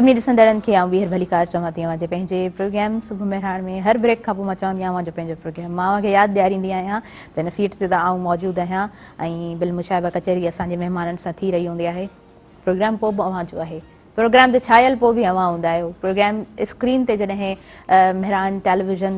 सभिनी ॾिसंदड़नि खे आउं ॿीहर भली कार चवां थी जे पंहिंजे प्रोग्राम सुबुह मेहराण में हर ब्रेक खां पोइ मां चवंदी आहियां जो पंहिंजो प्रोग्राम मां खे यादि ॾियारींदी आहियां त हिन सीट ते त आउं मौजूदु आहियां ऐं बिल मुशाहिबा कचहरी असांजे महिमाननि सां थी रही हूंदी आहे। प्रोग्राम पोइ बि अव्हां जो आहे, प्रोग्राम ते छायल पोइ बि अव्हां हूंदा आहियो। प्रोग्राम स्क्रीन ते जॾहिं मेहरान टेलीविज़न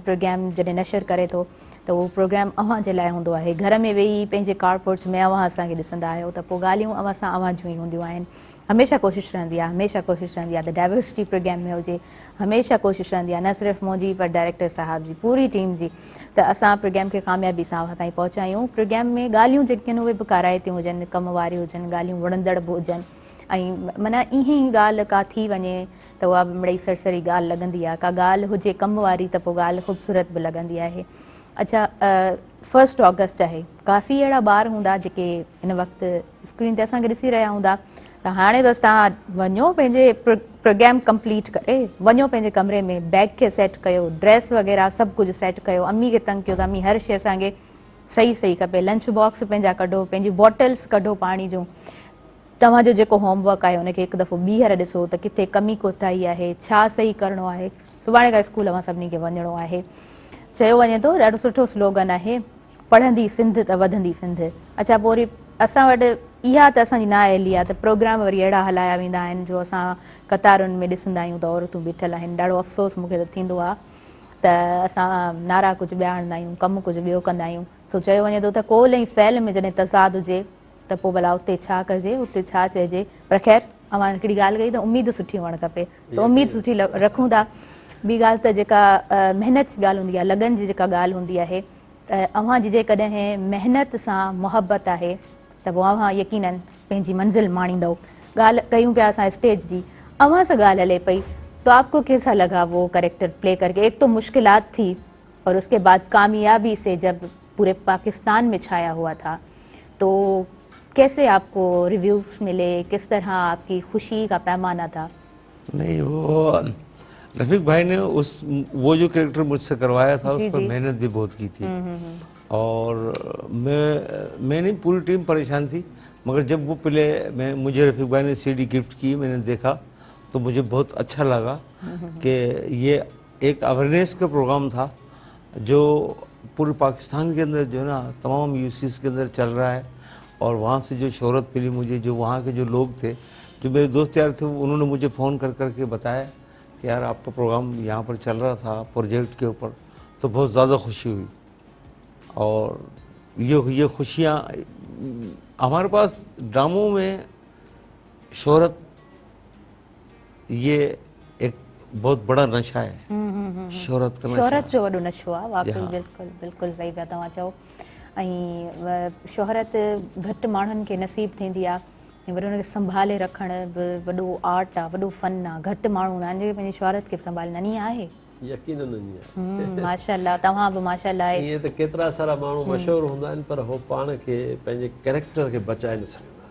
प्रोग्राम जॾहिं नशर करे थो त उहो प्रोग्राम अव्हां जे लाइ हूंदो आहे। घर में वेही पंहिंजे कार्डबोर्ड्स में अव्हां असांखे ॾिसंदा आहियो त पोइ ॻाल्हियूं अव्हां सां अव्हां जूं ई हूंदियूं आहिनि। हमेशह कोशिशि रहंदी आहे त डाइवर्सिटी प्रोग्राम में हुजे, हमेशह कोशिशि रहंदी आहे न सिर्फ़ु मुंहिंजी पर डायरेक्टर साहिब जी पूरी टीम जी त असां प्रोग्राम खे कामयाबी सां अव्हां ताईं पहुचायूं। प्रोग्राम में ॻाल्हियूं जेके आहिनि उहे बि काराइतियूं हुजनि, कम वारियूं हुजनि, ॻाल्हियूं वणंदड़ बि हुजनि ऐं माना ईअं ई ॻाल्हि का थी वञे त उहा बि मिड़ई सरसरी ॻाल्हि लॻंदी आहे। का ॻाल्हि हुजे कम वारी त पोइ ॻाल्हि ख़ूबसूरत बि लॻंदी आहे। अच्छा, 1 ऑगस्ट आहे, काफ़ी अहिड़ा ॿार हूंदा जेके हिन वक़्तु स्क्रीन ते असांखे ॾिसी रहिया हूंदा त हाणे बसि तव्हां वञो पंहिंजे प्रोग्राम कंप्लीट करे वञो पंहिंजे कमरे में, बैग खे सेट कयो, ड्रेस वग़ैरह सभु कुझु सेट कयो, अम्मी खे तंग कयो त अम्मी हर शइ असांखे सही सही खपे, लंच बॉक्स पंहिंजा कढो, पंहिंजी बॉटल्स कढो पाणी जूं। तव्हांजो जेको होमवर्क आहे उनखे हिकु दफ़ो ॿीहर ॾिसो त किथे कमी कोताही आहे, छा सही करिणो आहे। सुभाणे खां स्कूल अव्हां सभिनी खे वञिणो आहे। चयो वञे थो ॾाढो सुठो स्लोगन आहे, पढ़ंदी सिंध त वधंदी सिंध। अच्छा, पोइ वरी असां वटि इहा त असांजी ना एली आहे त प्रोग्राम वरी अहिड़ा हलाया वेंदा आहिनि जो असां कतारुनि में ॾिसंदा आहियूं त औरतूं बीठल आहिनि। ॾाढो अफ़सोस मूंखे त थींदो आहे त असां नारा कुझु ॿिया हणंदा आहियूं, कमु कुझु ॿियो कंदा आहियूं। सो चयो वञे थो त कोल ऐं फैल में जॾहिं तज़ाद हुजे त पोइ भला उते छा कजे, उते छा चइजे। पर ख़ैर अव्हां हिकिड़ी ॻाल्हि कई त उमेदु सुठी हुअणु खपे, सो उमेदु सुठी रखूं था। ॿी ॻाल्हि त जेका महिनत जी ॻाल्हि हूंदी आहे, लगन जी जेका ॻाल्हि हूंदी आहे त अव्हां जी जेकॾहिं महिनत सां मोहबत आहे त पोइ अव्हां यकीनन पंहिंजी मंज़िल माणींदव। ॻाल्हि कयूं पिया असां स्टेज जी, अव्हां सां ॻाल्हि हले पई तो आपको कैसा लगा वो कैरेक्टर प्ले करके? एक तो मुश्किलात थी और उसके बाद कामयाबी से जब पूरे पाकिस्तान में छाया हुआ था तो कैसे आपको रिव्यूज मिले, किस तरह आपकी खुशी का पैमाना था? नहीं, वो रफीक भाई ने वो जो कैरेक्टर मुझसे करवाया था उस पर मेहनत भी बहुत की थी और मैंने पूरी टीम परेशान थी, मगर जब वो प्ले मुझे रफीक भाई ने सीडी गिफ्ट की, मैंने देखा तो मुझे बहुत अच्छा लगा कि ये एक अवेयरनेस का प्रोग्राम था जो पूरे पाकिस्तान के अंदर जो है ना तमाम यूसीस के अंदर चल रहा है और वहाँ से जो शोहरत मिली मुझे, जो वहाँ के जो लोग थे, जो मेरे दोस्त यार थे, उन्होंने मुझे फ़ोन कर करके बताया कि यार आपका प्रोग्राम यहाँ पर चल रहा था प्रोजेक्ट के ऊपर, तो बहुत ज़्यादा खुशी हुई। और ये खुशियाँ हमारे पास ड्रामों में शोहरत ये एक बहुत बड़ा नशा है, शोहरत का नशा। शोहरत जो वॾो नशो आहे, वाक़ई बिल्कुलु बिल्कुलु सही पिया तव्हां चओ। ऐं शोहरत घटि माण्हुनि खे नसीब थींदी आहे ऐं वरी हुनखे संभाले रखणु बि वॾो आर्ट आहे, वॾो फन आहे। घटि माण्हू हूंदा आहिनि जेके पंहिंजी शोहरत खे संभालींदा आहिनि। ईअं आहे? यकीनन आहे। माशाअल्लाह, तव्हां बि माशाअल्लाह आहे। ईअं त केतिरा सारा माण्हू मशहूर हूंदा आहिनि पर हो पाण खे पंहिंजे कैरेक्टर खे बचाए न सघंदा,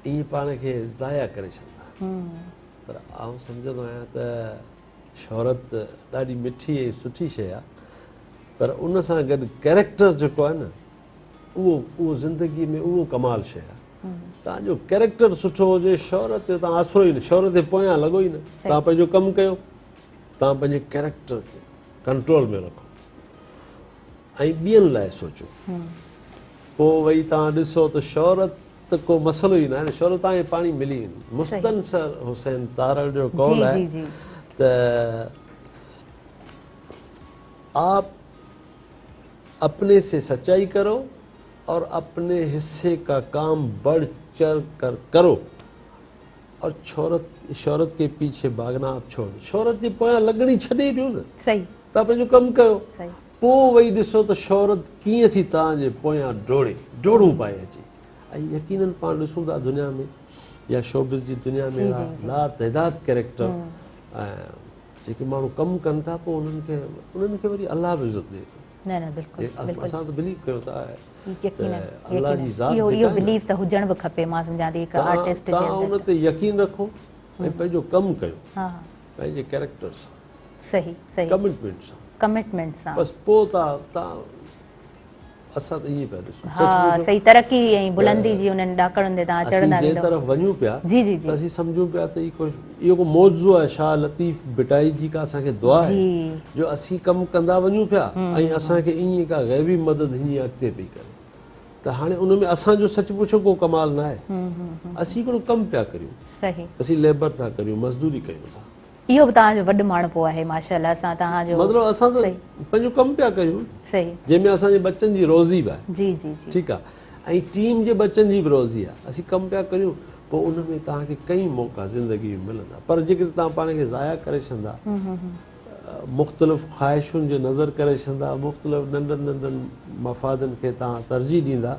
ईअं पाण खे ज़ाया करे छॾंदा। पर आउं सम्झंदो आहियां त शोहरत ॾाढी मिठी ऐं सुठी शइ आहे, पर उन सां गॾु कैरेक्टर जेको आहे न उहो ज़िंदगी में उहो कमाल शइ आहे। तव्हांजो कैरेक्टर सुठो हुजे, शोहरत ते तव्हां आसरो ई न, शोहरत जे पोयां लॻो ई न। तव्हां पंहिंजो कमु कयो, तव्हां पंहिंजे कैरेक्टर खे कंट्रोल में रखो ऐं ॿियनि लाइ सोचो, पोइ वरी तव्हां ॾिसो त शोहरत त को मसइलो ई न आहे न, शोहरत तव्हांखे पाणी मिली वेंदी। मुस्तनसर हुसैन तारड़ जो कौल आहे त आप अपने से सच्चाई करो और अपने हिस्से का काम बढ़ चढ़ कर करो और शोहरत के पीछे भागना आप छोड़। शोहरत जे पोयां लॻणी छॾे ॾियो न, सही, तव्हां पंहिंजो कमु कयो, पोइ वरी ॾिसो त शोहरत कीअं थी तव्हांजे पोयां डोड़ूं पाए अचे। ऐं यकीनन पाण ॾिसूं था दुनिया में या शोबिज़ जी दुनिया में लातइदाद कैरेक्टर जेके माण्हू कमु कनि था, पोइ उन्हनि खे वरी अलाह बि इज़त ॾिए। न न बिल्कुलु असां त बिलीव कयूं था अलाह जी ज़ात इहो बिलीव त हुजणु बि खपे। मां सम्झां थी हिकु आर्टिस्ट जे तव्हां उन ते यकीन रखो ऐं पंहिंजो कमु कयो पंहिंजे कैरेक्टर सां, सही सही, कमिटमेंट सां बसि पोइ तव्हां असां त ईअं पिया ॾिसूं हा सही तरक़ी ऐं बुलंदी जी उन्हनि ॾाकड़नि ते तव्हां असीं चढ़ंदा जंहिं वेंदव तरफ़ वञूं पिया जी जी त जी असीं सम्झूं पिया त इहो को मौज़ू आहे शाह लतीफ़ बिटाई जी का असांखे दुआ आहे जी जो असीं कमु कंदा वञूं पिया ऐं असांखे ईअं का ग़ैबी मदद हीअं अॻिते पई करे त हाणे उन में असांजो सच पुछो को कमाल न आहे असीं हिकिड़ो कमु पिया करियूं सही असीं लेबर था करियूं मज़दूरी कयूं था इहो बि तव्हांजो वॾो माण्हू आहे माशाअल्लाह सां तव्हांजो मतिलबु असां त सही पंहिंजो कमु पिया करियूं सही जंहिंमें असांजे बच्चनि जी रोज़ी बि आहे जी जी जी ठीकु आहे ऐं टीम जे बच्चनि जी बि रोज़ी आहे असीं कमु पिया करियूं पोइ उन में तव्हांखे कई मौक़ा ज़िंदगी में मिलंदा पर जेकर तव्हां पाण खे ज़ाया करे छॾंदा मुख़्तलिफ़ ख़्वाहिशुनि जो नज़र करे छॾंदा मुख़्तलिफ़ नंढनि नंढनि मफ़ादनि खे तव्हां तरजीह ॾींदा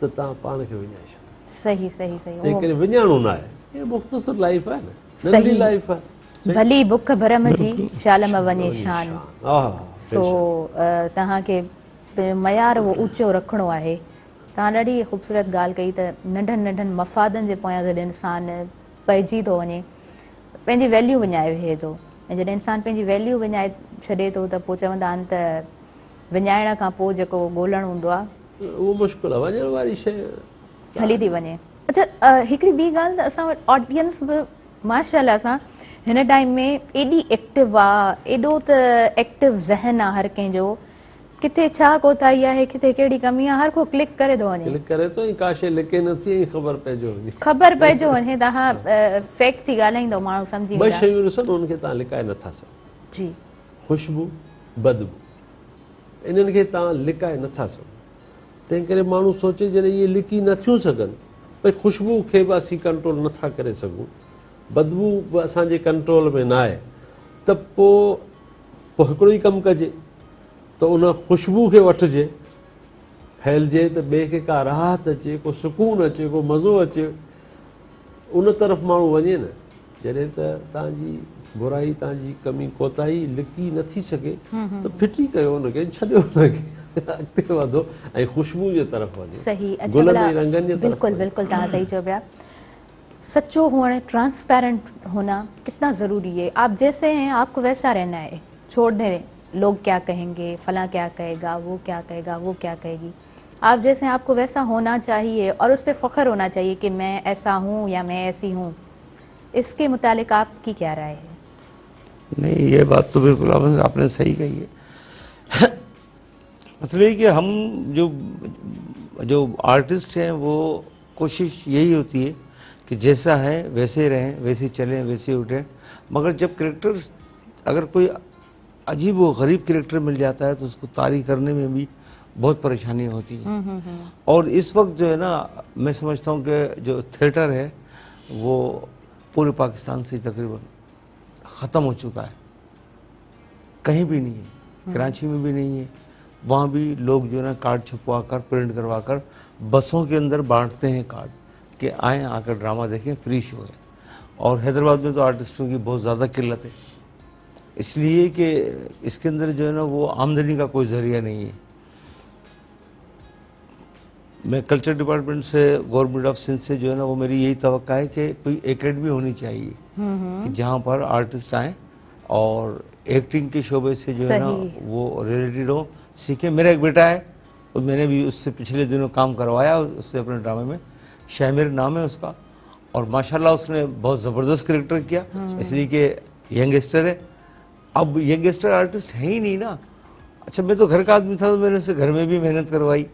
त तव्हां पाण खे विञाए छॾंदा सही सही सही तंहिं करे विञाइणो न आहे इहा मुख़्तसिर लाइफ आहे न नंढी लाइफ आहे भली बुख भरम जी शाल में वञे शान हा सो तव्हांखे मयार उहो ऊचो रखिणो आहे तव्हां ॾाढी ख़ूबसूरत ॻाल्हि कई त नंढनि नंढनि मफ़ादनि जे पोयां जॾहिं इंसानु पइजी थो वञे पंहिंजी वैल्यू विञाए वेहे थो ऐं जॾहिं इंसानु पंहिंजी वैल्यू विञाए छॾे थो त पोइ चवंदा आहिनि त विञाइण खां पोइ जेको ॻोल्हणु हूंदो आहे उहो मुश्किल आहे वञण वारी शइ हली थी वञे अच्छा हिकिड़ी ॿी ॻाल्हि त असां वटि ऑडियंस बि माशाअल्लाह सां हिन टाइम में एॾी एक्टिव आहे एॾो त एक्टिव ज़हन आहे हर कंहिंजो किथे छा कोताही आहे किथे कहिड़ी कमी आहे हर को क्लिक करे थो वञे क्लिक करे थो ऐं का शइ लिके नथी ऐं ख़बर पइजो वञे ख़बर पइजो वञे तव्हां फेक थी ॻाल्हाईंदो माण्हू सम्झी ॿ वेंदा शयूं ॾिसनि उनखे तव्हां लिकाए नथा सघो जी ख़ुशबू बदबू इन्हनि खे तव्हां लिकाए नथा सघो तंहिं करे माण्हू सोचे जॾहिं इहे लिकी नथियूं सघनि भई ख़ुशबू खे बि असीं कंट्रोल नथा करे सघूं बदबू बि असांजे कंट्रोल में न आहे त पोइ हिकिड़ो ई कमु कजे त उन ख़ुशबू खे वठिजे फैलिजे त ॿिए खे का राहत अचे को सुकून अचे को मज़ो अचे उन तरफ़ माण्हू वञे न जॾहिं त तव्हांजी बुराई तव्हांजी कमी कोताही लिकी नथी सघे त फिटी कयो हुनखे छॾियो हुनखे अॻिते वधो ऐं ख़ुशबू जे तरफ़ वञे सही गुलनि ऐं रंगनि जे तरफ़ बिल्कुलु बिल्कुलु तव्हां सही चयो पिया सच्चो होना ट्रांसपेरेंट होना कितना ज़रूरी है आप जैसे हैं आपको वैसा रहना है छोड़ दें लोग क्या कहेंगे फलां क्या कहेगा वो क्या कहेगा वो क्या कहेगी आप जैसे हैं आपको वैसा होना चाहिए और उस पर फ़ख्र होना चाहिए कि मैं ऐसा हूँ या मैं ऐसी हूँ इसके मुतालिक आपकी क्या राय है नहीं ये बात तो बिल्कुल आपने सही कही है असल ये कि हम जो आर्टिस्ट हैं वो कोशिश यही होती है कि जैसा है वैसे रहें वैसे ही चलें वैसे ही उठें मगर जब कैरेक्टर अगर कोई अजीब व गरीब कैरेक्टर मिल जाता है तो उसको तारीफ करने में भी बहुत परेशानी होती है और इस वक्त जो है ना मैं समझता हूँ कि जो थिएटर है वो पूरे पाकिस्तान से तकरीबन ख़त्म हो चुका है कहीं भी नहीं है कराची में भी नहीं है वहाँ भी लोग जो है ना कार्ड छपवा कर प्रिंट करवा कर बसों के अंदर बांटते हैं कार्ड कि आएँ आकर ड्रामा देखें फ्री शो है और हैदराबाद में तो आर्टिस्टों की बहुत ज़्यादा किल्लत है इसलिए कि इसके अंदर जो है ना वो आमदनी का कोई ज़रिया नहीं है मैं कल्चर डिपार्टमेंट से गवर्नमेंट ऑफ सिंध से जो है ना वो मेरी यही तवक्का है कि कोई एकेडमी होनी चाहिए कि जहाँ पर आर्टिस्ट आएँ और एक्टिंग के शोबे से जो है ना वो रिलेटेड हो सीखें मेरा एक बेटा है और मैंने भी उससे पिछले दिनों काम करवाया उससे अपने ड्रामे में शामिर नाम है उसका और माशाल्लाह उसने बहुत ज़बरदस्त कैरेक्टर किया इसलिए कि यंगस्टर है अब यंगस्टर आर्टिस्ट है ही नहीं ना अच्छा मैं तो घर का आदमी था तो मैंने उससे घर में भी मेहनत करवाई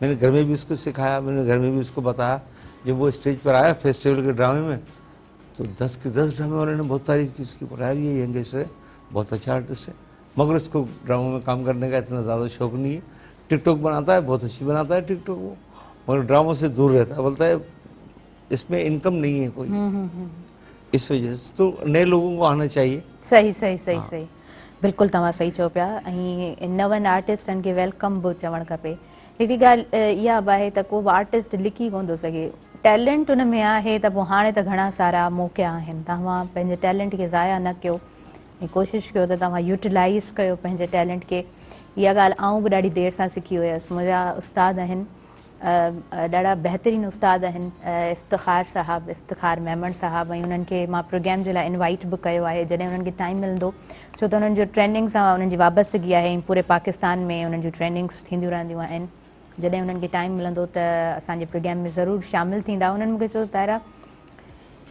मैंने घर में भी उसको सिखाया मैंने घर में भी उसको बताया जब वो स्टेज पर आया फेस्टिवल के ड्रामे में तो 10 के 10 ड्रामे वाले ने बहुत तारीफ की उसकी बोला ये यंगस्टर है बहुत अच्छा आर्टिस्ट है मगर उसको ड्रामों में काम करने का इतना ज़्यादा शौक नहीं है टिकटॉक बनाता है बहुत अच्छी बनाता है टिकटॉक वो मगर ड्रामों से दूर रहता है बोलता है इसमें इनकम नहीं है कोई इस वजह से तो नए लोगों को आना चाहिए सही सही सही सही बिल्कुलु तव्हां सही चयो पिया ऐं नवनि आर्टिस्टनि खे वेलकम बि चवणु खपे हिकिड़ी ॻाल्हि इहा बि आहे त को बि आर्टिस्ट लिकी कोन थो सघे टैलेंट उन में आहे त पोइ हाणे त घणा सारा मौक़ा आहिनि तव्हां पंहिंजे टैलेंट खे ज़ाया न कयो ऐं कोशिशि कयो त तव्हां यूटिलाइज़ कयो पंहिंजे टैलेंट खे इहा ॻाल्हि आउं बि ॾाढी देरि सां सिखी हुयसि मुंहिंजा उस्ताद आहिनि ॾाढा बहितरीनु उस्ताद आहिनि इफ़्तिख़ार साहब इफ़्तिख़ार मेमन साहब ऐं उन्हनि खे मां प्रोग्राम जे लाइ इनवाइट बि कयो आहे जॾहिं उन्हनि खे टाइम मिलंदो छो त उन्हनि जो ट्रेनिंग सां उन्हनि जी वाबस्तगी आहे ऐं पूरे पाकिस्तान में उन्हनि जूं ट्रेनिंग्स थींदियूं रहंदियूं आहिनि जॾहिं उन्हनि खे टाइम मिलंदो त असांजे प्रोग्राम में ज़रूरु शामिलु थींदा। उन्हनि मूंखे चयो Tahira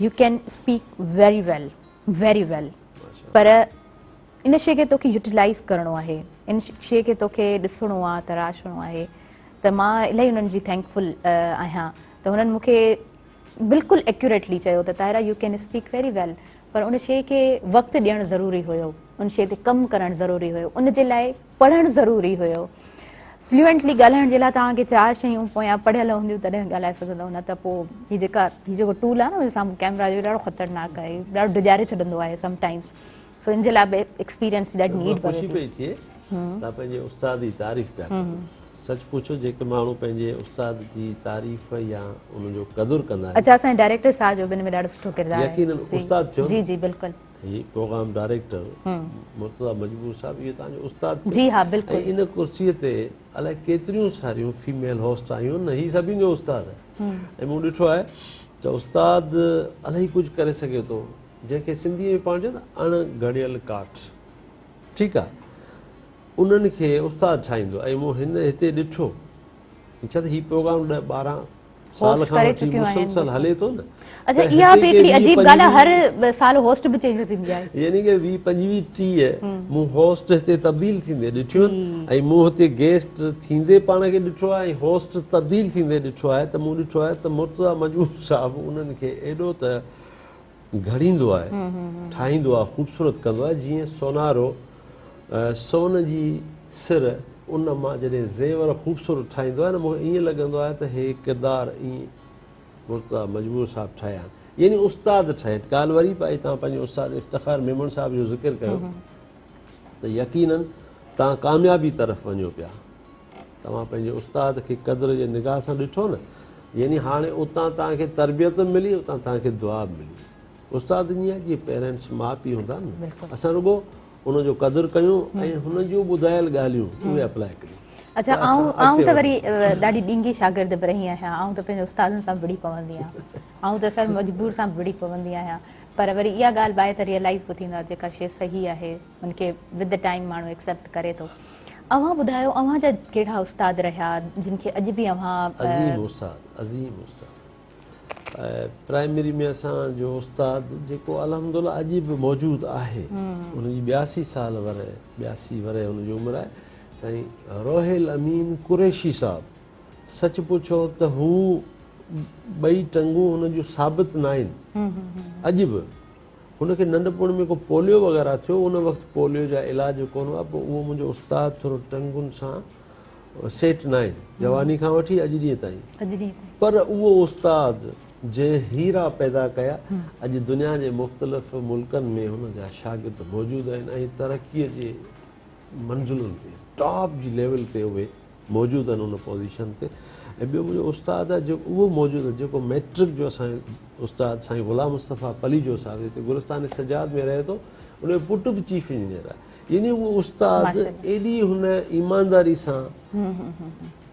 you can speak very well, पर इन शइ खे तोखे यूटिलाइज़ करिणो आहे, इन शइ खे तोखे ॾिसणो आहे, तराशणो आहे। त मां इलाही उन्हनि जी थैंकफुल आहियां त हुननि मूंखे बिल्कुलु एक्यूरेटली चयो त Tahira you can speak very well, पर उन शइ खे वक़्तु ॾियणु ज़रूरी हुयो, उन शइ ते कमु करणु ज़रूरी हुयो, उन जे लाइ पढ़णु ज़रूरी हुयो। फ्लूएंटली ॻाल्हाइण जे लाइ तव्हांखे 4 शयूं पोयां पढ़ियल हूंदियूं तॾहिं ॻाल्हाए सघंदव, न त पोइ हीउ जेको टूल आहे न साम्हूं कैमरा जो ॾाढो ख़तरनाक आहे, ॾाढो डिॼारे छॾंदो आहे समटाइम्स। सो इन जे लाइ बि एक्सपीरियंस ॾाढी नीड ख़ुशी पई थिए तव्हां पंहिंजे उस्ताद जी तारीफ़ पिया कयो। सच पुछो जेके माण्हू पंहिंजे उस्ताद जी तारीफ़ या उनजो क़दुरु कंदा आहिनि। अच्छा, असांजे डायरेक्टर साहब जो बि हिन में ॾाढो सुठो किरदारु आहे। यकीनन उस्ताद थियो। जी जी बिल्कुलु। ही प्रोग्राम डायरेक्टर मुर्तज़ा मजबूर साहब इहो तव्हांजो उस्ताद थियो। जी हाँ बिल्कुलु। ऐं इन कुर्सीअ ते अलाए केतिरियूं सारियूं फीमेल होस्ट आहियूं न, ही सभिनि जो उस्ताद आहे। ऐं मूं ॾिठो आहे त उस्ताद इलाही कुझु करे सघे थो, जंहिंखे सिंधीअ में पाण चवंदा अणघड़ियल काठ, ठीकु आहे, उन्हनि खे उस्ताद ठाहींदो। ऐं मूं हिते ॾिठो छा त हीउ प्रोग्राम 10-12 साल खां वठी मुसलसल हले थो न। अच्छा, इहा बि हिकिड़ी अजीब ॻाल्हि आहे, हर साल होस्ट बि चेंज थींदी आहे, यानी कि 20-25-30 मूं होस्ट हिते तब्दील थींदे ॾिठियूं ऐं मूं हिते गेस्ट थींदे पाण खे ॾिठो आहे ऐं होस्ट तब्दील थींदे ॾिठो आहे। त मूं ॾिठो आहे त मुर्तज़ा मजबूर साहिबु उन्हनि खे एॾो त घड़ींदो आहे, ठाहींदो आहे, ख़ूबसूरत कंदो आहे, जीअं सोनारो सोन जी सिर उन मां जॾहिं ज़ेवर ख़ूबसूरत ठाहींदो आहे न, मूंखे ईअं लॻंदो आहे त हे किरदारु ईअं मुर्तज़ा मजबूर साहिबु ठाहिया आहिनि, यानी उस्ताद ठहे। ॻाल्हि वरी पाई तव्हां पंहिंजे उस्ताद इफ़्तिख़ार मेमन साहिब जो ज़िक्र कयो त यकीनन तव्हां कामयाबी तरफ़ वञो पिया। तव्हां पंहिंजे उस्ताद खे क़द्र जे निगाह सां ॾिठो न, यानी हाणे उतां तव्हांखे तरबियत मिली, उतां तव्हांखे दुआ बि मिली। उस्ताद ईअं आहे जीअं पेरेंट्स माउ पीउ हूंदा न, असां रुॻो उनजो क़दुरु कयूं ऐं हुन जूं ॿुधायल ॻाल्हियूं उहे अप्लाई कयूं। अच्छा, आऊं त वरी ॾाढी ॾींगी शागिर्द बि रही आहियां, आऊं त पंहिंजे उस्तादनि सां विड़ी पवंदी आहियां, आऊं त सर मजबूर सां विड़ी पवंदी आहियां, पर वरी इहा ॻाल्हि बाए त रियलाइज़ बि थींदो आहे जेका शइ सही आहे उनखे विद द टाइम माण्हू एक्सेप्ट करे थो। अव्हां ॿुधायो, अव्हां जा कहिड़ा उस्ताद रहिया जिन खे अॼु बि अव्हां? अज़ीम उस्ताद प्राइमरी में असांजो उस्ताद जेको अलहमदुलिल्लाह अॼु बि मौजूदु आहे, उनजी 82 साल वरे 82 वरे हुनजी उमिरि आहे, साईं रोहिल अमीन कुरैशी साहिबु। सच पुछो त हू ॿई टंगूं हुन जूं साबित न आहिनि अॼु बि। हुनखे नंढपण में को पोलियो वग़ैरह थियो, उन वक़्तु पोलियो जा इलाज कोन हुआ, पोइ उहो मुंहिंजो उस्तादु थोरो टंगुनि सां सेट न आहिनि, जवानी खां वठी अॼु ॾींहं ताईं। पर उहो उस्तादु जंहिं हीरा पैदा कया, अॼु दुनिया जे मुख़्तलिफ़ मुल्कनि में हुन जा शागिर्द मौजूदु आहिनि ऐं तरक़ीअ जे मंज़िलुनि ते, टॉप जी लेवल ते उहे मौजूदु आहिनि उन पोज़ीशन ते। ऐं ॿियो मुंहिंजो उस्तादु आहे जेको उहो मौजूदु आहे जेको मैट्रिक जो असांजो उस्तादु साईं ग़ुलाम मुस्तफ़ा पली जो साहिबु हिते गुलिस्तान सजाद में रहे थो, उनजो पुटु बि चीफ इंजीनियर आहे। यानी उहो उस्तादु एॾी हुन ईमानदारी सां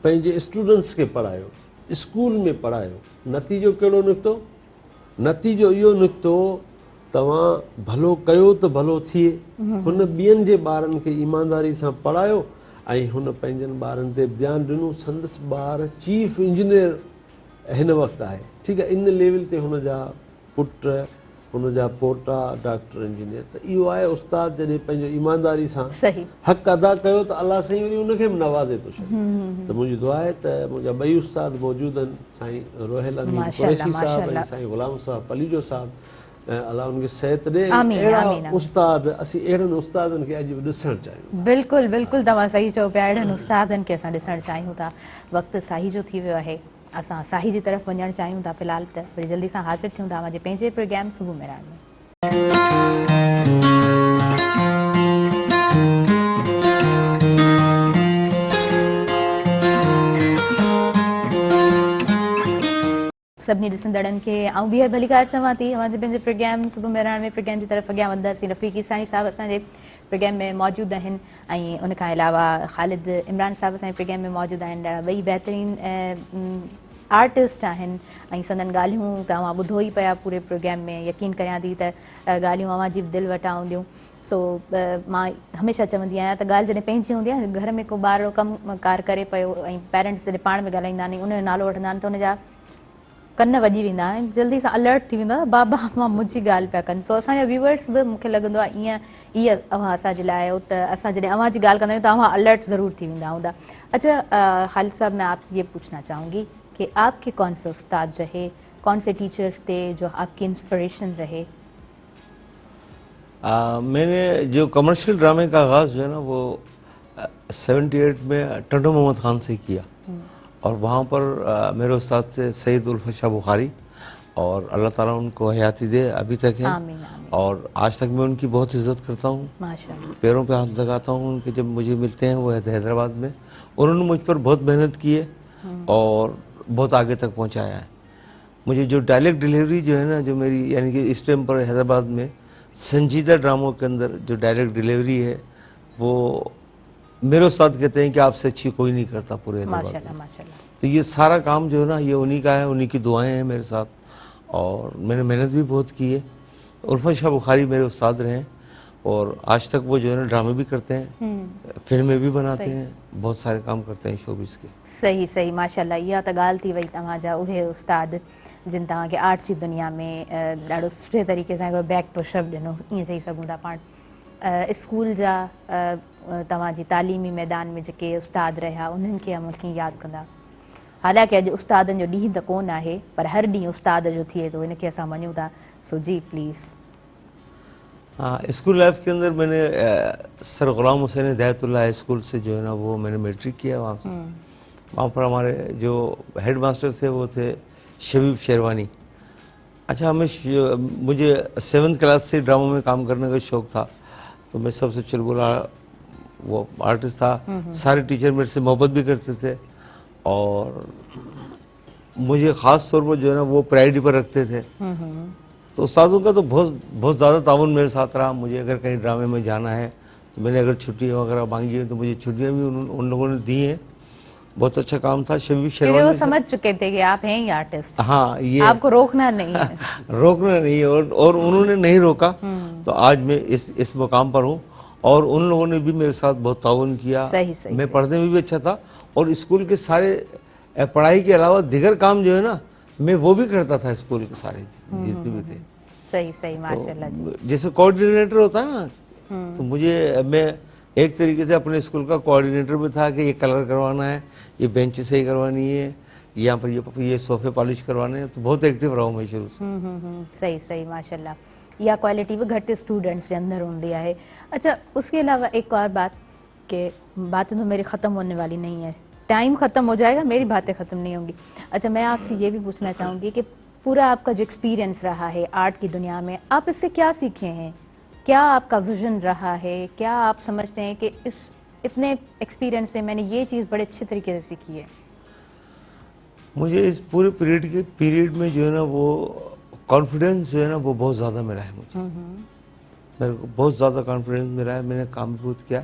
पंहिंजे स्टूडेंट्स खे पढ़ायो, स्कूल में पढ़ायो। नतीजो कहिड़ो निकितो? नतीजो इहो निकितो तव्हां भलो कयो त भलो थिए। हुन ॿियनि जे ॿारनि खे ईमानदारी सां पढ़ायो ऐं हुन पंहिंजनि ॿारनि ते ध्यानु ॾिनो। संदसि ॿार चीफ इंजीनियर हिन वक़्तु आहे, ठीकु आहे, इन लेवल ते हुनजा पुट, हुनजा पोटा डॉक्टर इंजीनियर। त इहो आहे उस्ताद जॾहिं पंहिंजो ईमानदारी सां हक़ अदा कयो त अलाह साईं वरी उनखे बि नवाज़े थो छॾे। त मुंहिंजी दुआ आहे त मुंहिंजा ॿई उस्ताद मौजूदु आहिनि, साईं रोहिल अमीन कुरैशी साहिबु ऐं साईं ग़ुलाम मुस्तफ़ा पली जो साहिबु, ऐं अलाह उनखे सिहत ॾे। अहिड़ा उस्ताद असीं अहिड़नि उस्तादनि खे अॼु बि ॾिसणु चाहियूं। बिल्कुलु बिल्कुलु, तव्हां सही चओ पिया, अहिड़नि उस्तादनि खे असां ॾिसणु चाहियूं था। वक़्तु साही जो थी वियो आहे, असां साही जी तरफ़ वञणु चाहियूं था। फ़िलहालु त वरी जल्दी सां हाज़िर थियूं था मुंहिंजे पंहिंजे प्रोग्राम सुबुह मेराण में। सभिनी ॾिसंदड़नि खे आऊं ॿीहर भलीकार चवां थी। अवांजे पंहिंजे प्रोग्राम सुबुह मेराण में प्रोग्राम जी तरफ़ अॻियां वधंदासीं। रफ़ीक ईसानी साहिबु असांजे प्रोग्राम में मौजूदु आहिनि ऐं उनखां अलावा ख़ालिद इमरान साहिबु असांजे प्रोग्राम में मौजूदु आहिनि। ॾाढा ॿई बहितरीनु आर्टिस्ट आहिनि ऐं संदन ॻाल्हियूं तव्हां ॿुधो ई पिया पूरे प्रोग्राम में, यकीन करियां थी त ॻाल्हियूं अव्हां जी दिलि वटां हूंदियूं। सो मां हमेशह चवंदी आहियां त ॻाल्हि जॾहिं पंहिंजी हूंदी आहे, घर में को ॿार कमु कार करे पियो ऐं पेरेंट्स जॾहिं पाण में ॻाल्हाईंदा आहिनि, उनजो नालो वठंदा आहिनि त उनजा कन वॼी वेंदा आहिनि, जल्दी सां अलर्ट थी वेंदो आहे, बाबा मां मुंहिंजी ॻाल्हि पिया कनि। सो असांजा व्यूअर्स बि मूंखे लॻंदो आहे ईअं इहा अव्हां असांजे लाइ आहियो त असां जॾहिं अव्हां जी ॻाल्हि कंदा आहियूं त अव्हां अलर्ट ज़रूर थी वेंदा हूंदा। अच्छा खालिद साहब, मैं आपसे ये पूछना चाहूँगी कि आपके कौन से उस्ताद रहे, कौन से टीचर्स थे जो आपकी इंस्पिरेशन रहे? मैंने जो कमर्शियल ड्रामे का आगाज़ जो है ना वो 78 में टंडो मोहम्मद खान से किया, और वहाँ पर मेरे उस्ताद से सैयद उल्फत शाह बुखारी, और अल्लाह ताला उनको हयाती दे, अभी तक है। आमीन आमीन। और आज तक मैं उनकी बहुत इज्जत करता हूँ, माशाल्लाह। पैरों पे हाथ लगाता हूँ उनके, जब मुझे मिलते हैं वो हैदराबाद में। उन्होंने मुझ पर बहुत मेहनत की है और बहुत आगे तक पहुँचाया है मुझे। जो डायलेक्ट डिलीवरी जो है ना, जो मेरी यानी कि इस टाइम पर हैदराबाद में संजीदा ड्रामों के अंदर जो डायरेक्ट डिलीवरी है, वो मेरे उस्ताद कहते हैं कि आपसे अच्छी कोई नहीं करता पूरे हैदराबाद माशाल्लाह में। माशाल्लाह। तो ये सारा काम जो है ना, ये उन्हीं का है, उन्हीं की दुआएं हैं मेरे साथ, और मैंने मेहनत भी बहुत की है। उल्फत शाह बुखारी मेरे उस्ताद रहे हैं, और आज तक वो जो है ना ड्रामे भी करते हैं, फिल्में भी बनाते हैं, बहुत सारे काम करते हैं शोबिस के। सही सही माशाल्लाह। इहा त ॻाल्हि थी वई तव्हांजा उहे उस्ताद जिन तव्हांखे आर्ट जी दुनिया में ॾाढो सुठे तरीक़े सां हिकिड़ो बैक पुशअप ॾिनो, ईअं चई सघूं था पाण। स्कूल जा तव्हांजी तालीमी मैदान में जेके उस्ताद रहिया उन्हनि खे हम कीअं यादि कंदा? हालांकि अॼु उस्तादनि जो ॾींहुं त कोन आहे, पर हर ॾींहुं उस्ताद जो थिए थो, इनखे असां मञूं था। सो जी प्लीज़। हाँ, स्कूल लाइफ के अंदर मैंने sir Ghulam Hussain Hidayatullah high school से जो है ना वो मैंने मैट्रिक किया वहाँ से। वहाँ पर हमारे जो हेड मास्टर थे वो थे शबीब शेरवानी। अच्छा, मुझे 7th क्लास से ड्रामा में काम करने का शौक़ था, तो मैं सबसे चुलबुला वो आर्टिस्ट था। सारे टीचर मेरे से मोहब्बत भी करते थे, और मुझे ख़ास तौर पर जो है ना वो प्रायोरिटी पर रखते थे। तो उस्तादों का तो बहुत ज़्यादा ताउन मेरे साथ रहा। मुझे अगर कहीं ड्रामे में जाना है, तो मैंने अगर छुट्टी वगैरह मांगी है, तो मुझे छुट्टियाँ भी उन लोगों ने दी हैं। बहुत अच्छा काम था। शबीब शेरवानी, वो समझ चुके थे कि आप हैं ही आर्टिस्ट, हाँ, ये आपको रोकना नहीं है। रोकना नहीं है, और उन्होंने नहीं रोका, तो आज मैं इस मुकाम पर हूँ। और उन लोगों ने भी मेरे साथ बहुत ताउन किया। सही सही। मैं पढ़ने में भी अच्छा था, और स्कूल के सारे पढ़ाई के अलावा दिगर काम जो है ना, मैं वो भी करता था स्कूल के सारे जितने भी थे। सही सही माशाल्लाह जी। तो जैसे कोऑर्डिनेटर होता है ना, तो मैं एक तरीके से अपने स्कूल का कोऑर्डिनेटर भी था कि ये कलर करवाना है, ये बेंच सही करवानी है, यहाँ पर ये सोफे पॉलिश करवाने हैं। तो बहुत एक्टिव रहा हूँ मैं शुरू से। सही सही माशाल्लाह। यह क्वालिटी भी घट स्टूडेंट्स के अंदर होती है। अच्छा, उसके अलावा एक और बात कि बातें तो मेरी ख़त्म होने वाली नहीं है, टाइम ख़त्म हो जाएगा, मेरी बातें ख़त्म नहीं होंगी। अच्छा, मैं आपसे ये भी पूछना चाहूँगी कि पूरा आपका जो एक्सपीरियंस रहा है आर्ट की दुनिया में, आप इससे क्या सीखे हैं? क्या आपका विजन रहा है? क्या आप समझते हैं कि इस इतने एक्सपीरियंस से मैंने ये चीज़ बड़े अच्छे तरीके से सीखी है? मुझे इस पूरे पीरियड में जो है ना वो कॉन्फिडेंस जो है ना वो बहुत ज़्यादा मिला है मुझे। मेरे को बहुत ज़्यादा कॉन्फिडेंस मिला है। मैंने काम भी बहुत किया,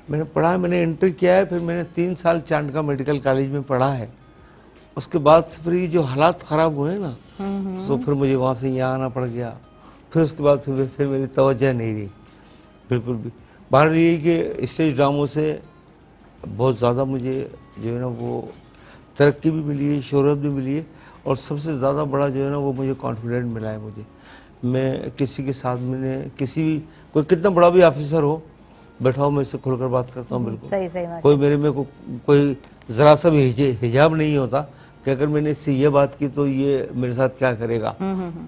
मैंने पढ़ा, मैंने इंटर किया है, फिर मैंने 3 साल चांडका मेडिकल कॉलेज में पढ़ा है। उसके बाद से फिर ये जो हालात ख़राब हुए ना, तो फिर मुझे वहाँ से यहाँ आना पड़ गया। फिर उसके बाद फिर मेरी तवज्जो नहीं रही बिल्कुल भी। बाहर ये कि स्टेज ड्रामों से बहुत ज़्यादा मुझे जो है ना वो तरक्की भी मिली है, शोहरत भी मिली है, और सबसे ज़्यादा बड़ा जो है ना वो मुझे कॉन्फिडेंट मिला है मुझे। मैं किसी के साथ, मैंने किसी भी कोई कितना बड़ा भी ऑफिसर हो, बैठा हो, मैं इससे खुलकर बात करता हूँ बिल्कुल। सही सही कोई मेरे में कोई ज़रा सा भी हिजाब नहीं होता कि अगर मैंने इससे ये बात की तो ये मेरे साथ क्या करेगा।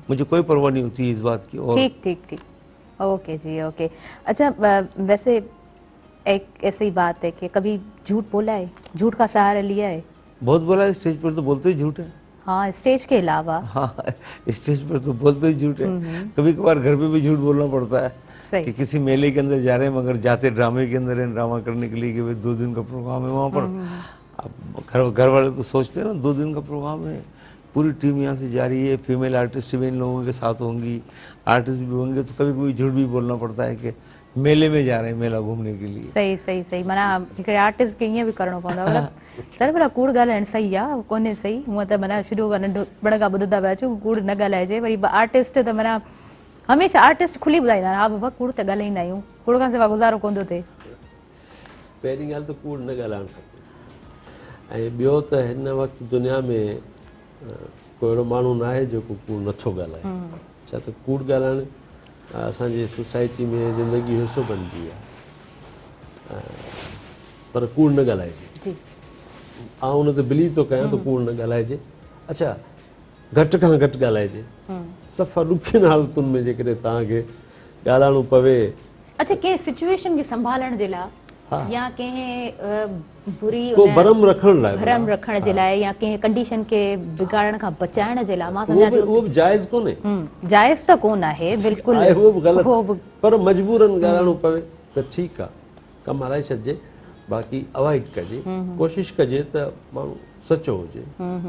मुझे कोई परवाह नहीं होती इस बात की। और ठीक ठीक ठीक, ओके जी ओके। अच्छा, वैसे एक ऐसी बात है कि कभी झूठ बोला है, झूठ का सहारा लिया है? बहुत बोला है, स्टेज पर तो बोलते ही झूठ है। हाँ, स्टेज के अलावा। हाँ, स्टेज पर तो बोलते ही झूठ है। कभी कभार घर पे भी झूठ बोलना पड़ता है कि किसी मेले के अंदर जा रहे हैं, मगर जाते ड्रामे के अंदर है, ड्रामा करने के लिए कि भाई 2 दिन का प्रोग्राम है वहाँ पर। अब घर वाले तो सोचते हैं ना 2 दिन का प्रोग्राम है, पूरी टीम यहाँ से जा रही है, फीमेल आर्टिस्ट भी इन लोगों के साथ होंगी, आर्टिस्ट भी होंगे, तो कभी कभी झूठ भी बोलना पड़ता है कि मेले में जा रहे हैं, मेला घूमने के लिए। सही सही सही माना हिकिड़े आर्टिस्ट खे ईअं बि करिणो पवंदो आहे सर भला कूड़ ॻाल्हाइणु सही आहे कोन्हे सही हूअं त माना शुरू खां नंढपण खां ॿुधंदा पिया अचूं कूड़ न ॻाल्हाइजे वरी आर्टिस्ट त माना हमेशह आर्टिस्ट खुली ॿुधाईंदा आहिनि हा बाबा कूड़ त ॻाल्हाईंदा आहियूं कूड़ खां सवाइ गुज़ारो कोन थो थिए। पहिरीं ॻाल्हि त कूड़ न ॻाल्हाइणु खपे ऐं ॿियो त हिन वक़्तु दुनिया में को अहिड़ो माण्हू न आहे जेको कूड़ नथो ॻाल्हाए। छा त कूड़ ॻाल्हाइणु असांजी सोसाइटी में ज़िंदगी जो हिसो बणिजी आहे पर कूड़ न ॻाल्हाइजे। आउं हुन ते बिलीव थो कयां त कूड़ न ॻाल्हाइजे। अच्छा घटि खां घटि ॻाल्हाइजे सफ़ा ॾुखियुनि हालतुनि में जेकॾहिं तव्हांखे ॻाल्हाइणो पवे। अच्छा कंहिं सिचुएशन खे संभालण जे लाइ या कंहिं बुरी को भरम रखण लाइ भरम रखण जे लाइ या कंहिं कंडीशन खे बिगाड़ण खां बचाइण जे लाइ मां उहो बि जाइज़ कोन्हे। जाइज़ त कोन आहे बिल्कुलु आहे उहो बि ग़लति पर मजबूरन ॻाल्हाइणो पवे त ठीकु आहे कमु हलाए छॾिजे बाक़ी अवॉइड कजे कोशिशि कजे त माण्हू सचो हुजे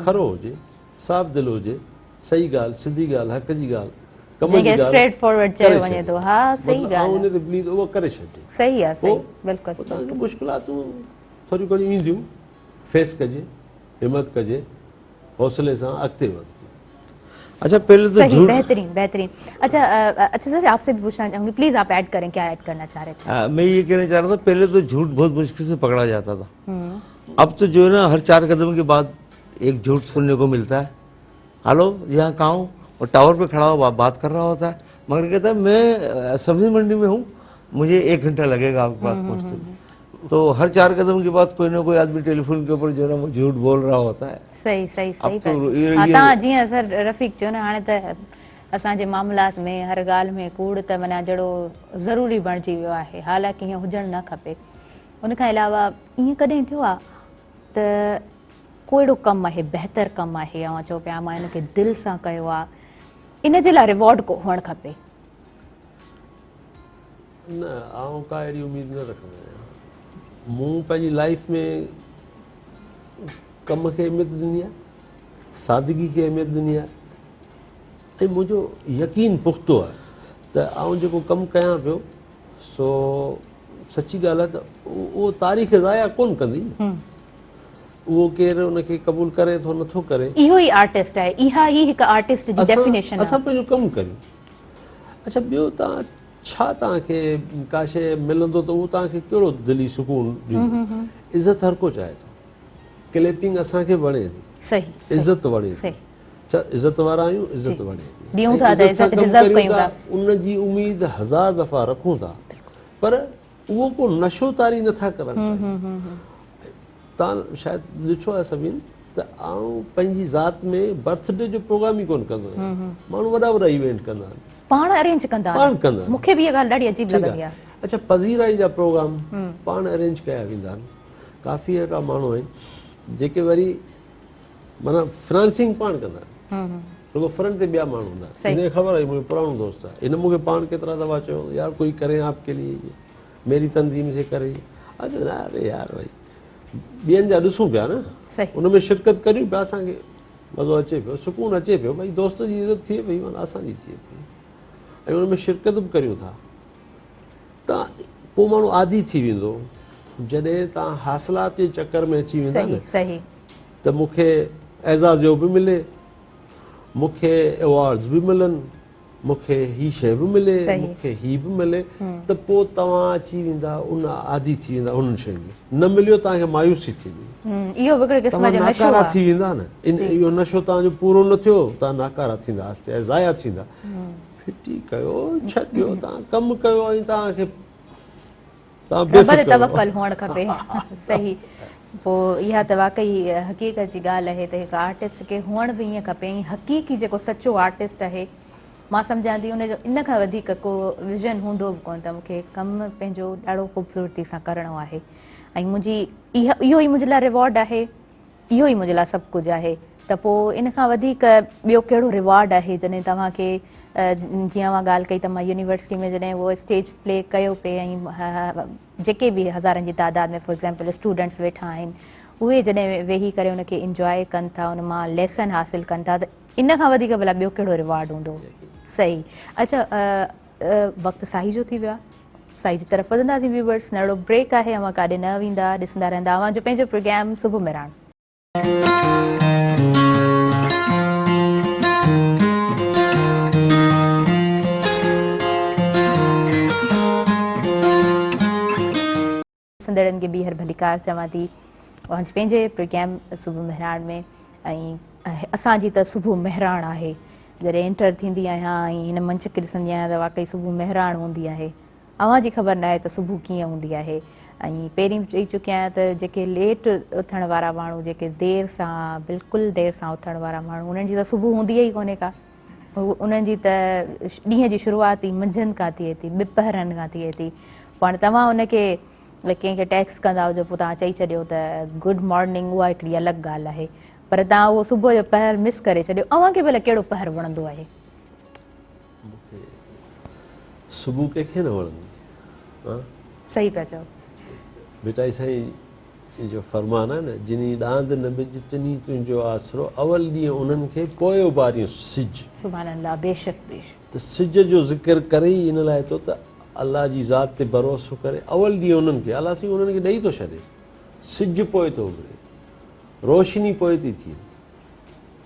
खरो हुजे साफ़ दिलि हुजे सही ॻाल्हि सिधी ॻाल्हि हक़ जी ॻाल्हि कम जी ॻाल्हि स्ट्रेट फॉरवर्ड चयो वञे थो हा सही ॻाल्हि आहे उन ते बिलीव उहो करे छॾिजे सही आहे सही बिल्कुलु तव्हांखे मुश्किलातूं थोरियूं घणियूं ईंदियूं फेस कजे हिमत कजे हौसले सां अॻिते वध। अच्छा पहले तो सही बेहतरीन बेहतरीन। अच्छा अच्छा सर आपसे भी पूछना चाहूंगी प्लीज आप ऐड करें क्या ऐड करना चाह रहे थे? मैं ये कहना चाह रहा था पहले तो झूठ बहुत मुश्किल से पकड़ा जाता था अब तो जो है ना हर 4 कदम के बाद एक झूठ सुनने को मिलता है। हेलो यहाँ कहाँ हूँ और टावर पे खड़ा हुआ बात कर रहा होता है मगर कहता है मैं सब्जी मंडी में हूँ मुझे 1 घंटा लगेगा आपके पास पहुँचते। तो हर 4 कदम के बाद कोई ना कोई आदमी टेलीफोन के ऊपर जो है ना वो झूठ बोल रहा होता है। सही सही सही तो तव्हां जीअं सर रफ़ीक चयो न हाणे त असांजे मामलात में हर ॻाल्हि में कूड़ त माना जहिड़ो ज़रूरी बणिजी वियो आहे हालांकि हीअं हुजणु न खपे। उन खां अलावा ईअं कॾहिं थियो आहे त को अहिड़ो कमु आहे बहितर कमु आहे या चओ पिया मां हिनखे दिलि सां कयो आहे इन जे लाइ रिवॉर्ड को हुअणु खपे? न आउं का अहिड़ी उमेद न रखंदो आहियां। मूं पंहिंजी लाइफ में कम खे अहमियत ॾिनी आहे सादगी खे अहमियत ॾिनी आहे ऐं मुंहिंजो यकीन पुख़्तो आहे त आउं जेको कमु कयां पियो सो सची ॻाल्हि आहे त उहो तारीख़ ज़ाया कोन कंदी उहो केरु उनखे क़बूल करे थो नथो करे इहो ई आर्टिस्ट आहे इहा ई हिकु आर्टिस्ट जी डेफिनेशन असां पंहिंजो कमु करियूं। अच्छा ॿियो तव्हां छा तव्हांखे का शइ मिलंदो त उहो तव्हांखे कहिड़ो दिली सुकून ॾींदो। इज़त हर को चाहे थो क्लैपिंग असांखे वणे थी सही इज़त वणे थी छा इज़त वारा आहियूं इज़त वणे ॾियूं था त इज़त डिज़र्व कयूं था उन जी उमेद 1000 दफ़ा रखूं था पर उहो को नशोतारी नथा करनि। तव्हां शायदि ॾिठो आहे सभिनी त आउं पंहिंजी ज़ात में बर्थडे जो प्रोग्राम ई कोन कंदो आहियां माण्हू वॾा वॾा इवेंट कंदा आहिनि पाण अरेंज कंदा आहिनि मूंखे बि इहा ॻाल्हि ॾाढी अजीब लॻंदी आहे। अच्छा पज़ीराई जा प्रोग्राम पाण अरेंज कया वेंदा आहिनि काफ़ी अहिड़ा माण्हू आहिनि जेके वरी माना फिनांसिंग पाण कंदा आहिनि रुगो फ्रंट ते ॿिया माण्हू हूंदा आहिनि हिनखे ख़बर आहे मुंहिंजो पुराणो दोस्त आहे हिन मूंखे पाण केतिरा दफ़ा चयो यार कोई करे आपके लिए मेरी तंज़ीम से करे अरे यार भई ॿियनि जा ॾिसूं पिया न उन में शिरकत करियूं पिया असांखे मज़ो अचे पियो सुकून अचे पियो भई दोस्त जी इज़त थिए पई माना असांजी थिए पई ऐं उन में शिरकत बि करियूं था त पोइ माण्हू आदी थी वेंदो जॾहिं तव्हां हासिलात जे चकर में अची वेंदा न त मूंखे एज़ाज़ बि मिले मूंखे अवॉर्ड्स बि मिलनि मूंखे ही शइ बि मिले मूंखे ही बि मिले त पोइ तव्हां अची वेंदा उन आदी थी वेंदा उन्हनि शयुनि में न मिलियो तव्हांखे मायूसी थींदी नाकारा थी वेंदा न इहो नशो तव्हांजो पूरो न थियो तव्हां नाकारा थींदा आस्ते ज़ाया थींदा फिटी कयो छॾियो तव्हां कमु कयो ऐं तव्हांखे तवक्कुल हुअणु खपे सही पोइ इहा त वाक़ई हक़ीक़त जी ॻाल्हि आहे त हिकु आर्टिस्ट खे हुअण बि ईअं खपे ऐं हक़ीक़ी जेको सचो आर्टिस्ट आहे मां सम्झां थी उनजो इन खां वधीक को विज़न हूंदो बि कोन त मूंखे कमु पंहिंजो ॾाढो ख़ूबसूरती सां करिणो आहे ऐं मुंहिंजी इहो ई मुंहिंजे लाइ रिवॉर्ड आहे इहो ई मुंहिंजे लाइ सभु कुझु आहे त पोइ इन खां वधीक ॿियो कहिड़ो रिवॉर्ड आहे जॾहिं तव्हांखे जीअं मां ॻाल्हि कई त मां यूनिवर्सिटी में जॾहिं उहो स्टेज प्ले कयो पिए ऐं जेके बि हज़ारनि जी तादाद में फॉर एग्ज़ाम्पल स्टूडेंट्स वेठा आहिनि उहे जॾहिं वेही करे उनखे इंजॉय कनि था उन मां लेसन हासिलु कनि था त इन खां वधीक भला ॿियो कहिड़ो रिवॉर्ड हूंदो सही। अच्छा वक़्तु साही जो थी वियो आहे साई जी तरफ़ वधंदासीं व्यूवर्स। नंढो ब्रेक आहे, अवां काॾे न वेंदा, ॾिसंदा रहंदा अवां जो पंहिंजो प्रोग्राम सुबुह मेहराण। ॾिसंदड़नि खे ॿीहर भलीकार चवां थी अवांजे पंहिंजे प्रोग्राम सुबुह मेहराण में। ऐं असांजी त सुबुह मेहराण आहे। जॾहिं एंटर थींदी आहियां ऐं हिन मंच खे ॾिसंदी आहियां त वाक़ई सुबुह मेहराण हूंदी आहे। अवां जी ख़बर न आहे त सुबुह कीअं हूंदी आहे। ऐं पहिरीं चई चुकी आहियां त जेके लेट उथण वारा माण्हू, जेके देरि सां, बिल्कुलु देरि सां उथण वारा माण्हू, उन्हनि जी त सुबुह हूंदी ई कोन्हे का। उन्हनि जी त ॾींहं जी शुरूआति ई मंझंदि खां थिए थी, ॿिपहरनि खां थिए थी। पाण तव्हां उनखे कंहिंखे टैक्स कंदा हुजो, पोइ तव्हां चई छॾियो त गुड मॉर्निंग, उहा हिकिड़ी अलॻि ॻाल्हि आहे। पर तव्हां उहो सुबुह जो पहर मिस करे छॾियो। अव्हां खे भला कहिड़ो पहर वणंदो आहे? सुबुह कंहिंखे न वणंदी। सही पिया चओ बेटा, साईं जो फरमान आहे न, जिनी ॾांद न बिज तिनी तुंहिंजो आसरो, अवल ॾींहुं उन्हनि खे पोयो ॿारियूं सिज। सुभान अल्लाह, बेशक बेशक। त सिज जो ज़िक्र करे ई इन लाइ थो त अलाह जी ज़ात ते भरोसो करे अवल ॾींहुं उन्हनि खे अलाह साईं उन्हनि खे ॾेई थो छॾे। सिज पोइ थो उभिरे, रोशनी पोइ थी थिए,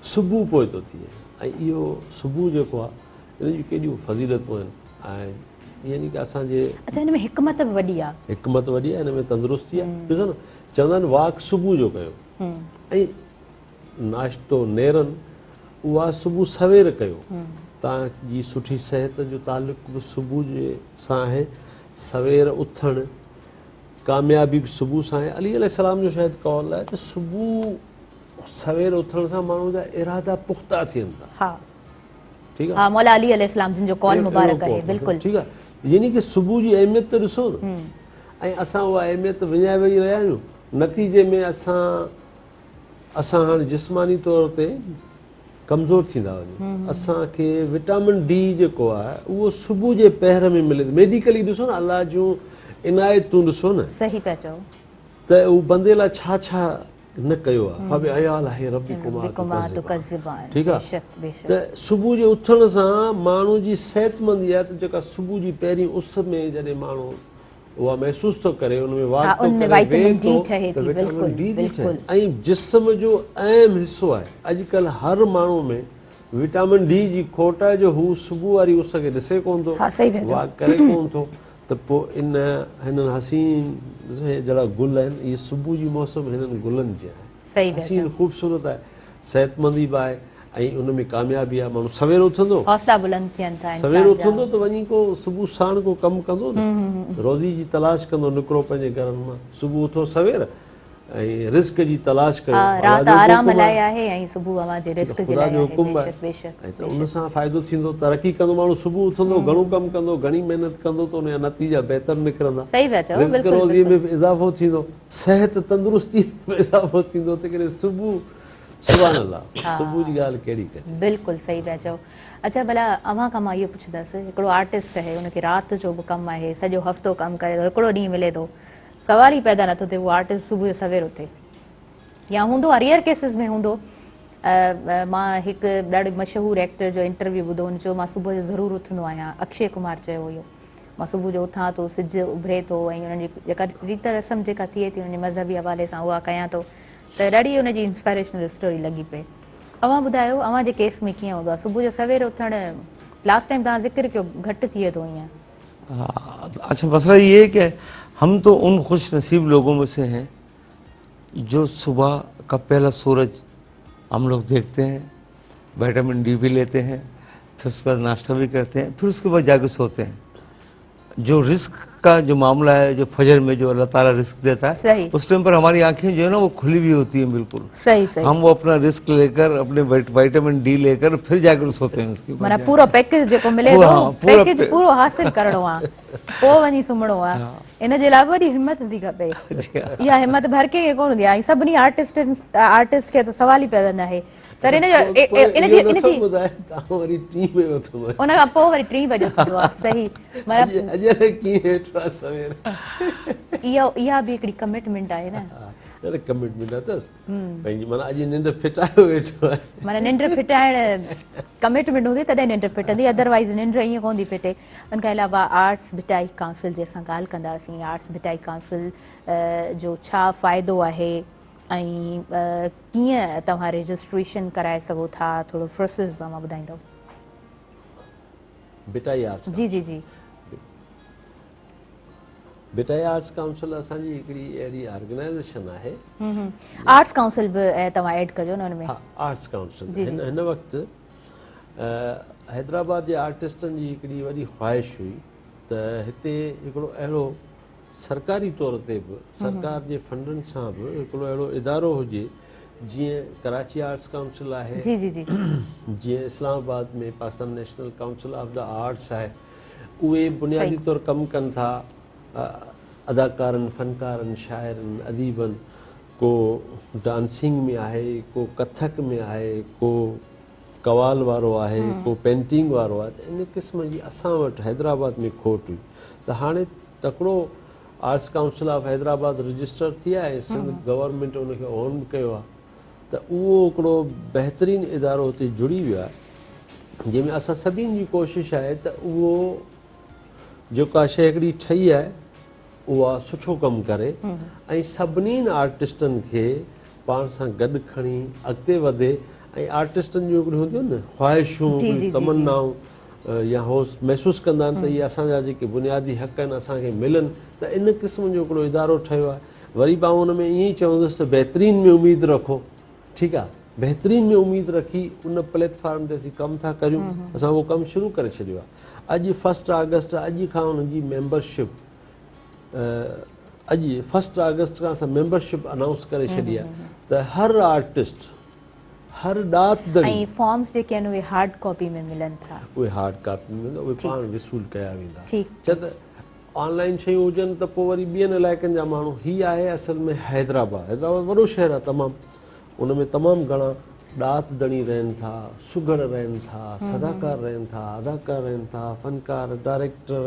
सुबुह पोइ थो थिए। ऐं इहो सुबुह जेको आहे, इन जूं केॾियूं फज़ीलतूं आहिनि। ऐं यानी कि असांजे अच्छा, हिन में हिकमत बि वॾी आहे। हिकमत वॾी आहे, हिन में तंदुरुस्ती आहे। ॾिसो न, चवंदा आहिनि वाक सुबुह जो कयो, ऐं नाश्तो नेरनि उहा सुबुह सवेर कयो। तव्हांजी सुठी सिहत जो तालुक़ु बि सुबुह जे सां आहे। सवेर उथणु, कामयाबी बि सुबुह सां आहे। अली अलैहिस्सलाम जो शायदि कौल आहे त सुबुह सवेर उथण सां माण्हू जा इरादा पुख़्ता थियनि था। हा, ठीकु आहे। हा, मौला अली अलैहिस्सलाम जिन जो कौल मुबारक आहे। बिल्कुलु ठीकु आहे। यानी कि सुबुह जी अहमियत त ॾिसो न। ऐं असां उहा अहमियत विञाए वेही रहिया आहियूं। नतीजे में असां हाणे जिस्मानी तौर ते कमज़ोर थींदा वञूं। असांखे विटामिन डी जेको आहे उहो सुबुह जे पहर में मिले। मेडिकली ॾिसो न, अलाह जूं इनायतूं ॾिसो न। सही पिया चओ त उहो बंदे लाइ छा छा न कयो आहे। ठीकु आहे। त सुबुह जे उथण सां माण्हू जी सिहतमंदी आहे। त जेका सुबुह जी पहिरीं उस में जॾहिं माण्हू उहा महसूस थो करे, उन में वाक थो करे, विटामिन डी थी ठहे। ऐं जिस्म जो अहम हिसो आहे। अॼुकल्ह हर माण्हू में विटामिन डी जी खोट आहे, जो हू सुबुह वारी उस खे ॾिसे कोन थो, वाक करे कोन थो। त पोइ हिननि हसीन जहिड़ा गुल आहिनि, इहे सुबुह जी मौसम हिननि गुलनि जी आहे। हसीन ख़ूबसूरत आहे, सेहतमंदी बि आहे, ऐं उन में कामयाबी आहे। माण्हू सवेर उथंदो, सवेर उथंदो त वञी को सुबुह साण को कमु कंदो न, रोज़ी जी तलाश कंदो, निकिरो पंहिंजे घरनि मां। सुबुह उथो सवेर ऐं रिस्क जी तलाश कयो। ख़ुदा जो हुकुम आहे, ऐं त उन सां फ़ाइदो थींदो, तरक़ी कंदो। माण्हू सुबुह उथंदो, घणो कमु कंदो, घणी महिनत कंदो, त उनजा नतीजा बहितर निकिरंदा। रिस्क रोज़ीअ में बि इज़ाफ़ो थींदो, सिहत तंदुरुस्ती में इज़ाफ़ो थींदो। त करे सुबुह सुभान अल्लाह, सुबुह जी ॻाल्हि कहिड़ी कजे। बिल्कुलु सही पिया चओ। अच्छा, भला अव्हां खां मां इहो पुछंदसि, हिकिड़ो आर्टिस्ट आहे, हुनखे राति जो बि कमु आहे, सॼो हफ़्तो कमु करे थो, हिकिड़ो ॾींहुं मिले थो, सवाल ई पैदा नथो थिए उहो आर्टिस्ट सुबुह जो सवेर उथे। या हूंदो आहे, रियर केसिस में हूंदो। मां हिकु ॾाढे मशहूरु एक्टर जो इंटरव्यू ॿुधो, हुन चयो मां सुबुह जो ज़रूरु उथंदो आहियां। अक्षय कुमार चयो हुयो, मां सुबुह जो उथां थो, सिज उभरे थो, ऐं हुननि जी जेका रीत रस्म जेका थिए थी, हुनजे मज़हबी हवाले सां उहा कयां थो। त ॾाढी हुनजी इंस्पायरेशनल स्टोरी लॻी पई। अव्हां ॿुधायो, अव्हां जे केस में कीअं हूंदो आहे? सुबुह जो सवेर उथणु, लास्ट टाइम तव्हां ज़िक्र कयो, घटि थिए थो ईअं? अच्छा, मसला ये है कि हम तो उन खुश नसीब लोगों में से हैं जो सुबह का पहला सूरज हम लोग देखते हैं, विटामिन डी भी लेते हैं, फिर उसके बाद नाश्ता भी करते हैं, फिर उसके बाद जाके सोते हैं। जो रिस्क का जो मामला है, जो फजर में जो अल्लाह ताला रिस्क देता है, उस टाइम पर हमारी आंखें जो है ना वो खुली हुई होती हैं बिल्कुल। सही। हम वो अपना रिस्क लेकर, अपने विटामिन डी लेकर फिर जाकर सोते हैं। उसके बाद पूरा पैकेज जो मिले तो पैकेज पूरो हासिल करणो आहे, पोइ वञी सुम्हणो आहे। इन जे लाइ वॾी हिम्मत थी खपे। इहा हिम्मत भर के कोन हूंदी आहे। सभिनी आर्टिस्ट खे त सवाल ई पैदा न आहे। सर, उन खां पोइ वरी 3 बजे उथंदो आहे। सही। इहा बि हिकिड़ी कमिटमेंट आहे न। कमिटमेंट अथसि पंहिंजी माना अॼु निंड फिटायो वेठो आहे माना निंड फिटाइण कमिटमेंट हूंदी तॾहिं निंड फिटंदी अदरवाइज़ निंड ईअं कोन थी फिटे उन खां अलावा आर्ट्स भिटाई काउंसिल जे असां ॻाल्हि कंदासीं आर्ट्स भिटाई काउंसिल जो छा फ़ाइदो आहे ऐं कीअं तव्हां रजिस्ट्रेशन कराए सघो था थोरो प्रोसेस तव्हां ॿुधाईंदव भिटाई आर्ट्स जी जी जी भिटाई आर्ट्स काउंसिल असांजी हिकिड़ी अहिड़ी ऑर्गेनाइज़ेशन आहे आर्ट्स काउंसिल बि तव्हां ऐड कजो न हुन में हा आर्ट्स काउंसिल हिन वक़्तु हैदराबाद जे आर्टिस्टनि जी हिकिड़ी वॾी ख़्वाहिश हुई त हिते हिकिड़ो अहिड़ो सरकारी तौर ते बि सरकार जे फंडनि सां बि हिकिड़ो अहिड़ो इदारो हुजे जीअं कराची आर्ट्स काउंसिल आहे जी जी जी जीअं इस्लामाबाद में Pakistan national council of the arts आहे उहे बुनियादी तौर कमु कनि था अदाकारनि फ़नकारनि शाइरनि अदीबनि को डांसिंग में आहे को कथक में आहे को कवाल वारो आहे को पेंटिंग वारो आहे त इन क़िस्म जी असां वटि हैदराबाद में खोट हुई त हाणे तकिड़ो arts council of Hyderabad register थी आहे ऐं सिंध गवर्नमेंट उनखे ऑन बि कयो आहे त उहो हिकिड़ो बहितरीनु इदारो हुते जुड़ी वियो आहे जंहिंमें असां सभिनी जी कोशिशि आहे त उहो जेका शइ हिकिड़ी ठही आहे उहा सुठो कमु करे ऐं सभिनी आर्टिस्टनि खे पाण सां गॾु खणी अॻिते वधे ऐं आर्टिस्टनि जूं हिकिड़ियूं हूंदियूं आहिनि न ख़्वाहिशूं तमन्नाऊं या हो महसूसु कंदा आहिनि त इहे असांजा जेके बुनियादी हक़ आहिनि असांखे मिलनि त इन क़िस्म जो हिकिड़ो इदारो ठहियो आहे वरी मां हुन में ईअं ई चवंदुसि त बहितरीन में उमेदु रखो ठीकु आहे बहितरीन में उमेदु रखी उन प्लेटफॉर्म ते असीं कमु था करियूं असां उहो कमु शुरू करे छॾियो आहे अॼु 1 अगस्त अॼु खां हुनजी मेंबरशिप अॼु 1 अगस्त खां असां मेंबरशिप अनाउंस करे छॾी आहे त हर आर्टिस्ट हर ॾात ऐं फॉर्म्स जेके आहिनि उहे हार्ड कॉपी में मिलनि था उहे हार्ड कॉपी में उहे पाण विसूल कया वेंदा ठीकु छो त ऑनलाइन शयूं हुजनि त पोइ वरी ॿियनि इलाइक़नि जा माण्हू हीअ आहे असल में हैदराबाद वॾो शहर आहे तमामु उन में तमामु घणा ॾात दणी रहनि था सुघड़ रहनि था सदाकार रहनि था अदाकार रहनि था फ़नकार डायरेक्टर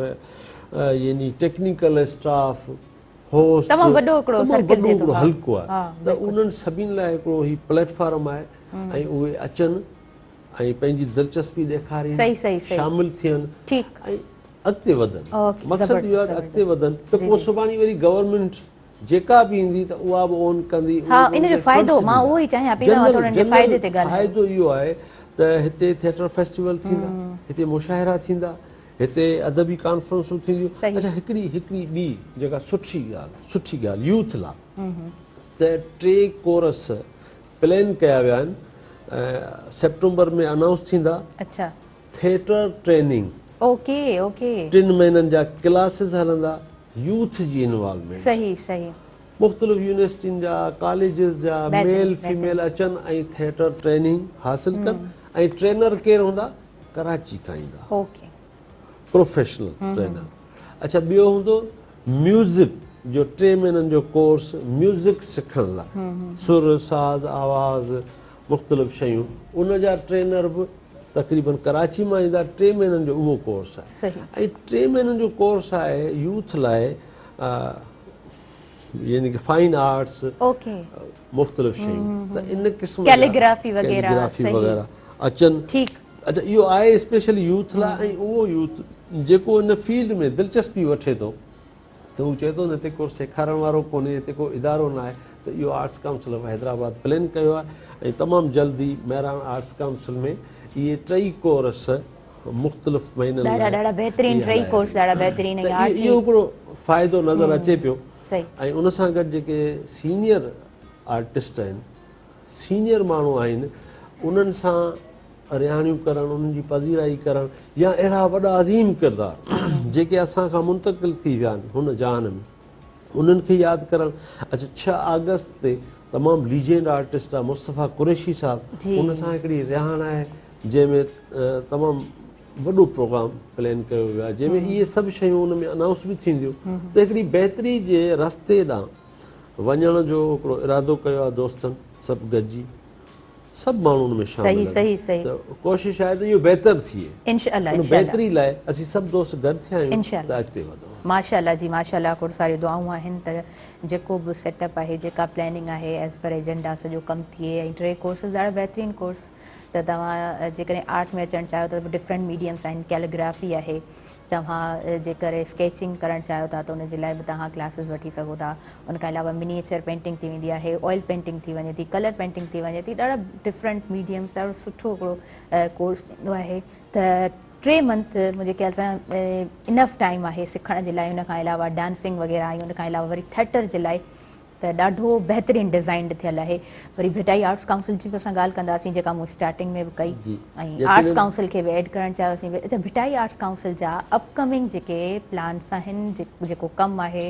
यानी टेक्निकल स्टाफ होस्ट तमामु वॾो हिकिड़ो सर्कल थिए थो हल्को आहे त उन्हनि सभिनी लाइ हिकिड़ो ही प्लेटफॉर्म आहे ऐं उहे अचनि ऐं पंहिंजी दिलचस्पी ॾेखारीनि शामिलु थियनि ऐं अॻिते वधनि मक़सदु इहो आहे त अॻिते वधनि त पोइ सुभाणे वरी गवर्नमेंट जेका बि ईंदी त उहा बि ऑन कंदी फ़ाइदो इहो आहे त हिते थिएटर फेस्टिवल थींदा हिते मुशाइरा थींदा हिते अदबी कॉन्फ्रेंसूं थींदियूं अच्छा हिकिड़ी ॿी जेका सुठी ॻाल्हि यूथ लाइ त 3 कोर्स प्लान कया विया आहिनि सेप्टेंबर में अनाउंस थींदा थिएटर ट्रेनिंग 3 महीननि जा क्लासिस हलंदा यूथ जी इन्वॉल्वमेंट मुख़्तलिफ़ यूनिवर्सिटियुनि जा कॉलेजिस जा मेल फीमेल अचनि ऐं थिएटर ट्रेनिंग हासिल कनि ऐं ट्रेनर केरु हूंदा कराची खां ईंदा प्रोफेशनल ट्रेनर अच्छा ॿियो हूंदो म्यूज़िक जो 3 महीननि जो कोर्स म्यूज़िक सिखण लाइ सुर साज़ आवाज़ मुख़्तलिफ़ शयूं उन जा ट्रेनर बि तक़रीबन कराची मां ईंदा 3 महीननि जो उहो कोर्स आहे ऐं 3 महीननि जो कोर्स आहे यूथ लाइ यानी कि फाइन आर्ट्स मुख़्तलिफ़ शयूं त इन क़िस्म कैलीग्राफी वग़ैरह अचनि अच्छा इहो आहे स्पेशली यूथ लाइ ऐं उहो यूथ जेको इन फील्ड में दिलचस्पी वठे थो त हू चए थो न हिते को सेखारण वारो कोन्हे हिते को इदारो न आहे त इहो arts council of Hyderabad plan कयो आहे ऐं तमामु जल्दी मेहरान आर्ट्स काउंसिल में इहे 3 कोर्स मुख़्तलिफ़ महीननि इहो हिकिड़ो फ़ाइदो नज़र अचे पियो ऐं उन सां गॾु जेके सीनियर आर्टिस्ट आहिनि सीनियर माण्हू आहिनि उन्हनि सां रिहाणियूं करणु उन्हनि जी पज़ीराई करणु या अहिड़ा वॾा अज़ीम किरदार जेके असां खां मुंतक़िल थी विया आहिनि हुन जहान में उन्हनि खे यादि करणु अच्छा 6 अगस्त ते तमामु लीजेंड आर्टिस्ट आहे मुस्तफ़ा कुरैशी साहिबु उन सां हिकिड़ी रिहाण आहे जंहिंमें तमामु वॾो प्रोग्राम प्लान कयो वियो आहे जंहिंमें इहे सभु शयूं उन में अनाउंस बि थींदियूं त हिकिड़ी बहितरी जे रस्ते ॾांहुं वञण जो हिकिड़ो इरादो कयो आहे दोस्तनि सभु गॾिजी सभु माण्हू हुन में शामिल त कोशिशि आहे त इहो बहितर थिए बहितरी लाइ असीं सभु दोस्त गॾु थिया आहियूं त अॻिते वधूं माशाल्लाह जी माशाल्लाह खोड़ सारी दुआऊं आहिनि त जेको बि सेटअप आहे जेका प्लैनिंग आहे एज़ पर एजेंडा सॼो कमु थिए ऐं 3 कोर्सिस ॾाढा बहितरीनु कोर्स त तव्हां जेकॾहिं आर्ट में अचणु चाहियो त डिफरेंट मीडियम्स आहिनि कैलीग्राफी आहे तव्हां जेकर स्केचिंग करणु चाहियो था त उनजे लाइ बि तव्हां क्लासिस वठी सघो था उनखां अलावा मिनिएचर पेंटिंग थी वेंदी आहे ऑयल पेंटिंग थी वञे थी कलर पेंटिंग थी वञे थी ॾाढा डिफरेंट मीडियम्स ॾाढो सुठो हिकिड़ो कोर्स थींदो आहे त 3 मंथ मुंहिंजे ख़्याल सां इनफ टाइम आहे सिखण जे लाइ उनखां अलावा डांसिंग वग़ैरह ऐं उनखां अलावा वरी थिएटर जे लाइ त ॾाढो बहितरीनु डिज़ाइंड थियल आहे वरी भिटाई आर्ट्स काउंसिल जी बि असां ॻाल्हि कंदासीं जेका मूं स्टार्टिंग में बि कई ऐं आर्ट्स काउंसिल खे बि एड करणु चाहियोसीं अच्छा भिटाई आर्ट्स काउंसिल जा अपकमिंग जेके प्लान्स आहिनि जेको कमु आहे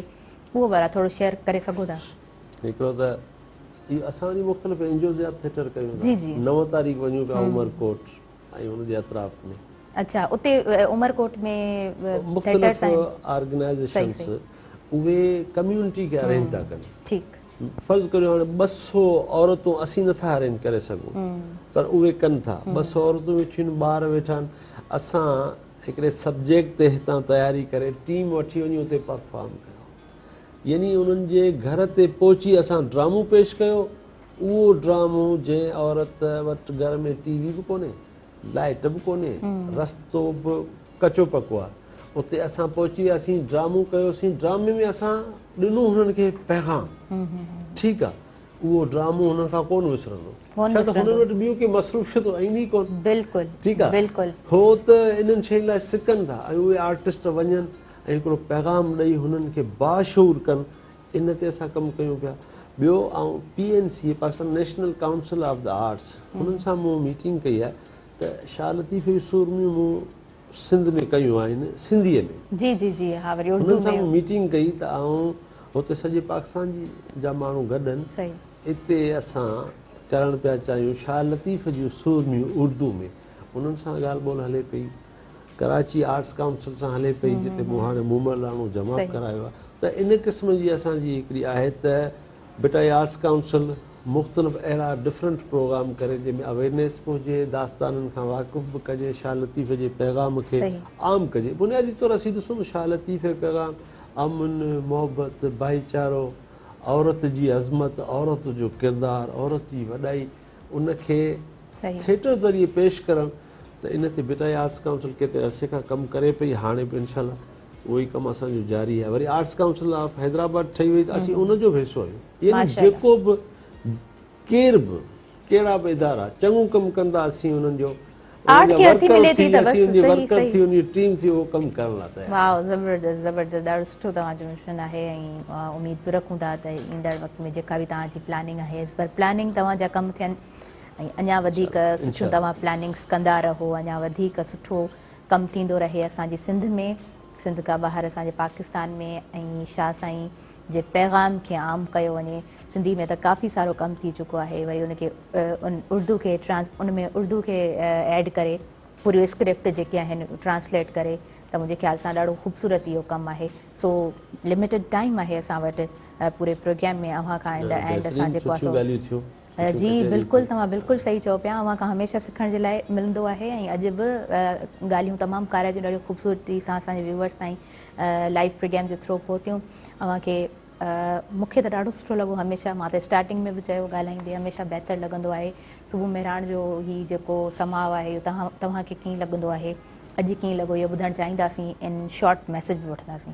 उहो वारा थोरो शेयर करे सघो था हिकिड़ो त इहो असांजी मुख़्तलिफ़ एनजीओ जा थिएटर कयूं जी जी 9 तारीख़ वञूं पिया उमरकोट ऐं हुनजे अतराफ़ में अच्छा उते उमरकोट में मुख़्तलिफ़ ऑर्गेनाइज़ेशन्स उहे कम्यूनिटी खे अरेंज था कनि ठीकु फर्ज़ करियो हाणे 200 औरतूं असीं नथा अरेंज करे सघूं पर उहे कनि था 200 औरतूं वेठियूं आहिनि ॿार वेठा आहिनि असां हिकिड़े सब्जेक्ट ते हितां तयारी करे टीम वठी वञी उते परफॉर्म कयो यानी उन्हनि जे घर ते पहुची असां ड्रामो पेश कयो उहो ड्रामो जंहिं औरत वटि घर में टीवी बि कोन्हे लाइट बि कोन्हे रस्तो बि कचो पको आहे उते असां पहुची वियासीं ड्रामो कयोसीं ड्रामे में असां ॾिनो हुननि खे पैगाम ठीकु आहे उहो ड्रामो हुननि खां कोन विसरंदो छा त हुननि वटि ॿियूं के मसरूफ़ियत आहिनि ई कोन बिल्कुलु ठीकु आहे हो त इन्हनि शयुनि लाइ सिखनि था ऐं उहे आर्टिस्ट वञनि ऐं हिकिड़ो पैगाम ॾेई हुननि खे बाशूर कनि इन ते असां कमु कयूं पिया ॿियो ऐं PNC Pakistan national council of the arts हुननि सां मूं मीटिंग कई आहे त शाह लतीफ़ जूं सूरमियूं मूं सिंध में कयूं आहिनि सिंधीअ में जी जी जी हा वरी हुननि सां मीटिंग कई त हुते सॼे पाकिस्तान जा माण्हू गॾनि हिते असां करणु पिया चाहियूं शाह लतीफ़ जूं सूरमियूं उर्दू में उन्हनि सां ॻाल्हि ॿोल हले पई कराची आर्ट्स काउंसिल सां हले पई जिते मूं हाणे मूमलाणो जमा करायो आहे त इन क़िस्म जी असांजी हिकिड़ी आहे त भिटाई आर्ट्स काउंसिल मुख़्तलिफ़ अहिड़ा डिफरेंट प्रोग्राम करे जंहिंमें अवेयरनेस बि हुजे दास्ताननि खां वाक़ुफ़ बि कजे शाह लतीफ़ जे पैगाम खे आम कजे बुनियादी तौर असीं ॾिसूं शाह लतीफ़ जो पैगाम अमन मोहबत भाईचारो औरत जी अज़मत औरत जो किरदारु औरत जी वॾाई उनखे थिएटर ज़रिए पेश करणु त इन ते भिटाई आर्ट्स काउंसिल केतिरे अरसे खां कमु करे पई हाणे बि इनशाला उहो ई कमु असांजो जारी आहे वरी आर्ट्स काउंसिल ऑफ हैदराबाद ठही वई त असीं उनजो बि हिसो आहियूं यानी जेको बि केर बि कहिड़ा बि इदारा चङो कमु कंदा असीं हुननि जो टीम थी उहो कमु करण लाइ वाह ज़बरदस्त ज़बरदस्त ॾाढो सुठो तव्हांजो मिशन आहे ऐं उमेद बि रखूं था त ईंदड़ वक़्त में जेका बि तव्हांजी प्लानिंग आहे एज़ पर प्लानिंग तव्हांजा कमु थियनि ऐं अञा वधीक सुठियूं तव्हां प्लानिंग्स कंदा रहो अञा वधीक सुठो कमु थींदो रहे असांजी सिंध में सिंध खां ॿाहिरि असांजे पाकिस्तान में ऐं शाह साईं जे पैगाम खे आम कयो वञे सिंधी में त काफ़ी सारो कमु थी चुको आहे वरी उनखे उर्दू खे उनमें उर्दू खे ऐड करे पूरी स्क्रिप्ट जेके आहिनि ट्रांसलेट करे त मुंहिंजे ख़्याल सां ॾाढो ख़ूबसूरत इहो कमु आहे सो लिमिटेड टाइम आहे असां वटि पूरे प्रोग्राम में अव्हां खां एंड असां जेको आहे जी बिल्कुलु तव्हां बिल्कुलु सही चओ पिया अव्हां खां हमेशह सिखण जे लाइ मिलंदो आहे ऐं अॼु बि ॻाल्हियूं तमामु कार जूं ॾाढियूं ख़ूबसूरती सां असांजे व्यूवर्स ताईं लाइव प्रोग्राम जे थ्रू पहुतियूं अव्हांखे मूंखे त ॾाढो सुठो लॻो हमेशह मां त स्टार्टिंग में बि चयो ॻाल्हाईंदे हमेशह बहितरु लॻंदो आहे सुबुह मेहराण जो हीउ जेको समाव आहे इहो तव्हांखे कीअं लॻंदो आहे अॼु कीअं लॻो इहो ॿुधणु चाहींदासीं इन शॉर्ट मैसेज बि वठंदासीं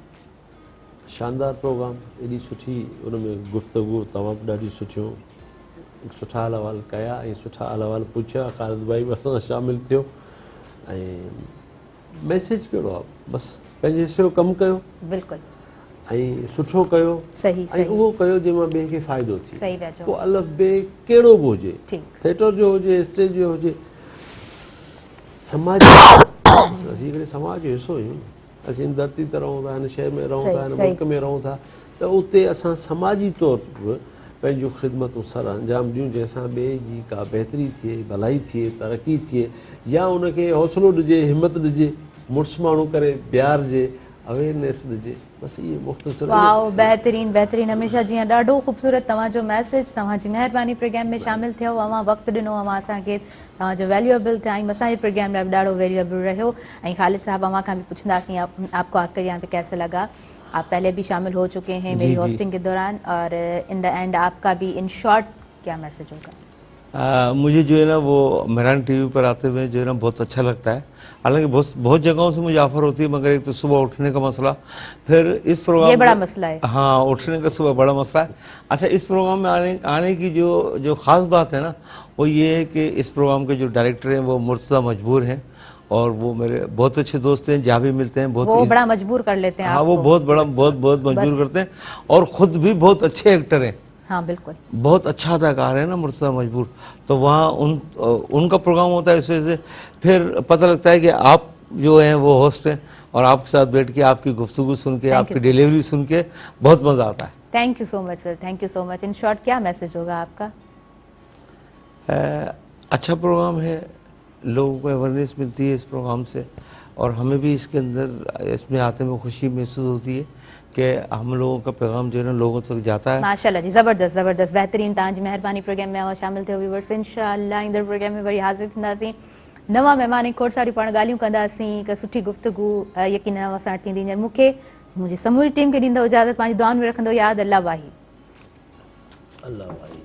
शानदार प्रोग्राम एॾी सुठी उनमें गुफ़्तगू तमामु ॾाढियूं सुठियूं सुठा अहवाल कया ऐं सुठा अहवाल पुछिया ख़ालिद भाई बि असां शामिलु थियो ऐं मैसेज कहिड़ो आहे बसि पंहिंजे हिसे जो कमु कयो बिल्कुलु ऐं सुठो कयो ऐं उहो कयो जंहिंमां ॿिए खे फ़ाइदो थिए पोइ अलॻि ॿिए कहिड़ो बि हुजे थिएटर जो हुजे स्टेज जो हुजे समाज असीं हिकिड़े समाज जो हिसो आहियूं असीं हिन धरती ते रहूं था हिन शहर में रहूं था हिन मुल्क में रहूं था त उते असां समाजी तौर बि पंहिंजूं ख़िदमतूं सर अंजाम ॾियूं जंहिंसां ॿिए जी का बहितरी थिए भलाई थिए तरक़ी थिए या उनखे हौसलो ॾिजे हिमत ॾिजे मुड़ुसु माण्हू करे बिहारिजे अवेयरनेस ॾिजे, बसि इहे मुख़्तसिर। वाओ, बहितरीन बहितरीन। हमेशह जीअं ॾाढो ख़ूबसूरत तव्हांजो मैसेज, तव्हांजी महिरबानी प्रोग्राम में शामिल थियो, अवां वक़्तु ॾिनो अवां असांखे, तव्हांजो वैल्यूएबल टाइम असांजे प्रोग्राम लाइ बि ॾाढो वैल्यूएबल रहियो। ऐं ख़ालिद साहब अवां खां बि पुछंदासीं आपको आकर यहाँ पे कैसे लगा? आप पहले भी शामिल हो चुके हैं मेरी होस्टिंग के दौरान, और इन द एंड आपका भी इन शॉर्ट क्या मैसेज होगा? मुझे जो है ना वो मेहरान टीवी पर आते हुए जो है ना बहुत अच्छा लगता है। हालांकि बहुत जगहों से मुझे ऑफर होती है, मगर एक तो सुबह उठने का मसला, फिर इस प्रोग्राम ये बड़ा मसला है। हाँ, उठने का सुबह बड़ा मसला है। अच्छा, इस प्रोग्राम में आने की जो ख़ास बात है ना, वो ये है कि इस प्रोग्राम के जो डायरेक्टर हैं वो मुर्तज़ा मजबूर हैं, और वो मेरे बहुत अच्छे दोस्त हैं, जहाँ भी मिलते हैं बहुत वो बड़ा मजबूर कर लेते हैं। हाँ, वो बहुत मजबूर करते हैं, और ख़ुद भी बहुत अच्छे एक्टर हैं। हाँ बिल्कुल, बहुत अच्छा अदाकार है ना मुर्तज़ा मजबूर। तो वहाँ उनका प्रोग्राम होता है, इस वजह से फिर पता लगता है कि आप जो हैं वो होस्ट हैं, और आपके साथ बैठ के आपकी गुफ्तगू सुन के, आपकी डिलीवरी सुन के बहुत मज़ा आता है। Thank you so much sir, thank you so much. In short क्या मैसेज होगा आपका? अच्छा प्रोग्राम है, लोगों को अवेयरनेस मिलती है इस प्रोग्राम से, और हमें भी इसके अंदर इसमें आते में खुशी महसूस होती है कि हम लोगों का पैगाम जो है ना लोगों तक जाता है। माशाल्लाह जी, ज़बरदस्त ज़बरदस्त, बेहतरीन। तव्हांजी महिरबानी प्रोग्राम में शामिल थियो। व्यूअर्स, इंशाअल्लाह ईंदड़ प्रोग्राम में वरी हाज़िर थींदासीं, नवां महिमान खोड़ सारी पाण ॻाल्हियूं कंदासीं, हिकु सुठी गुफ़्तगू यकीनन असां वटि थींदी। मूंखे मुंहिंजी समूरी टीम खे ॾींदो इजाज़त, पंहिंजी दुआनि में रखंदो यादि। अल्लाह वाही। अल्लाह वाही।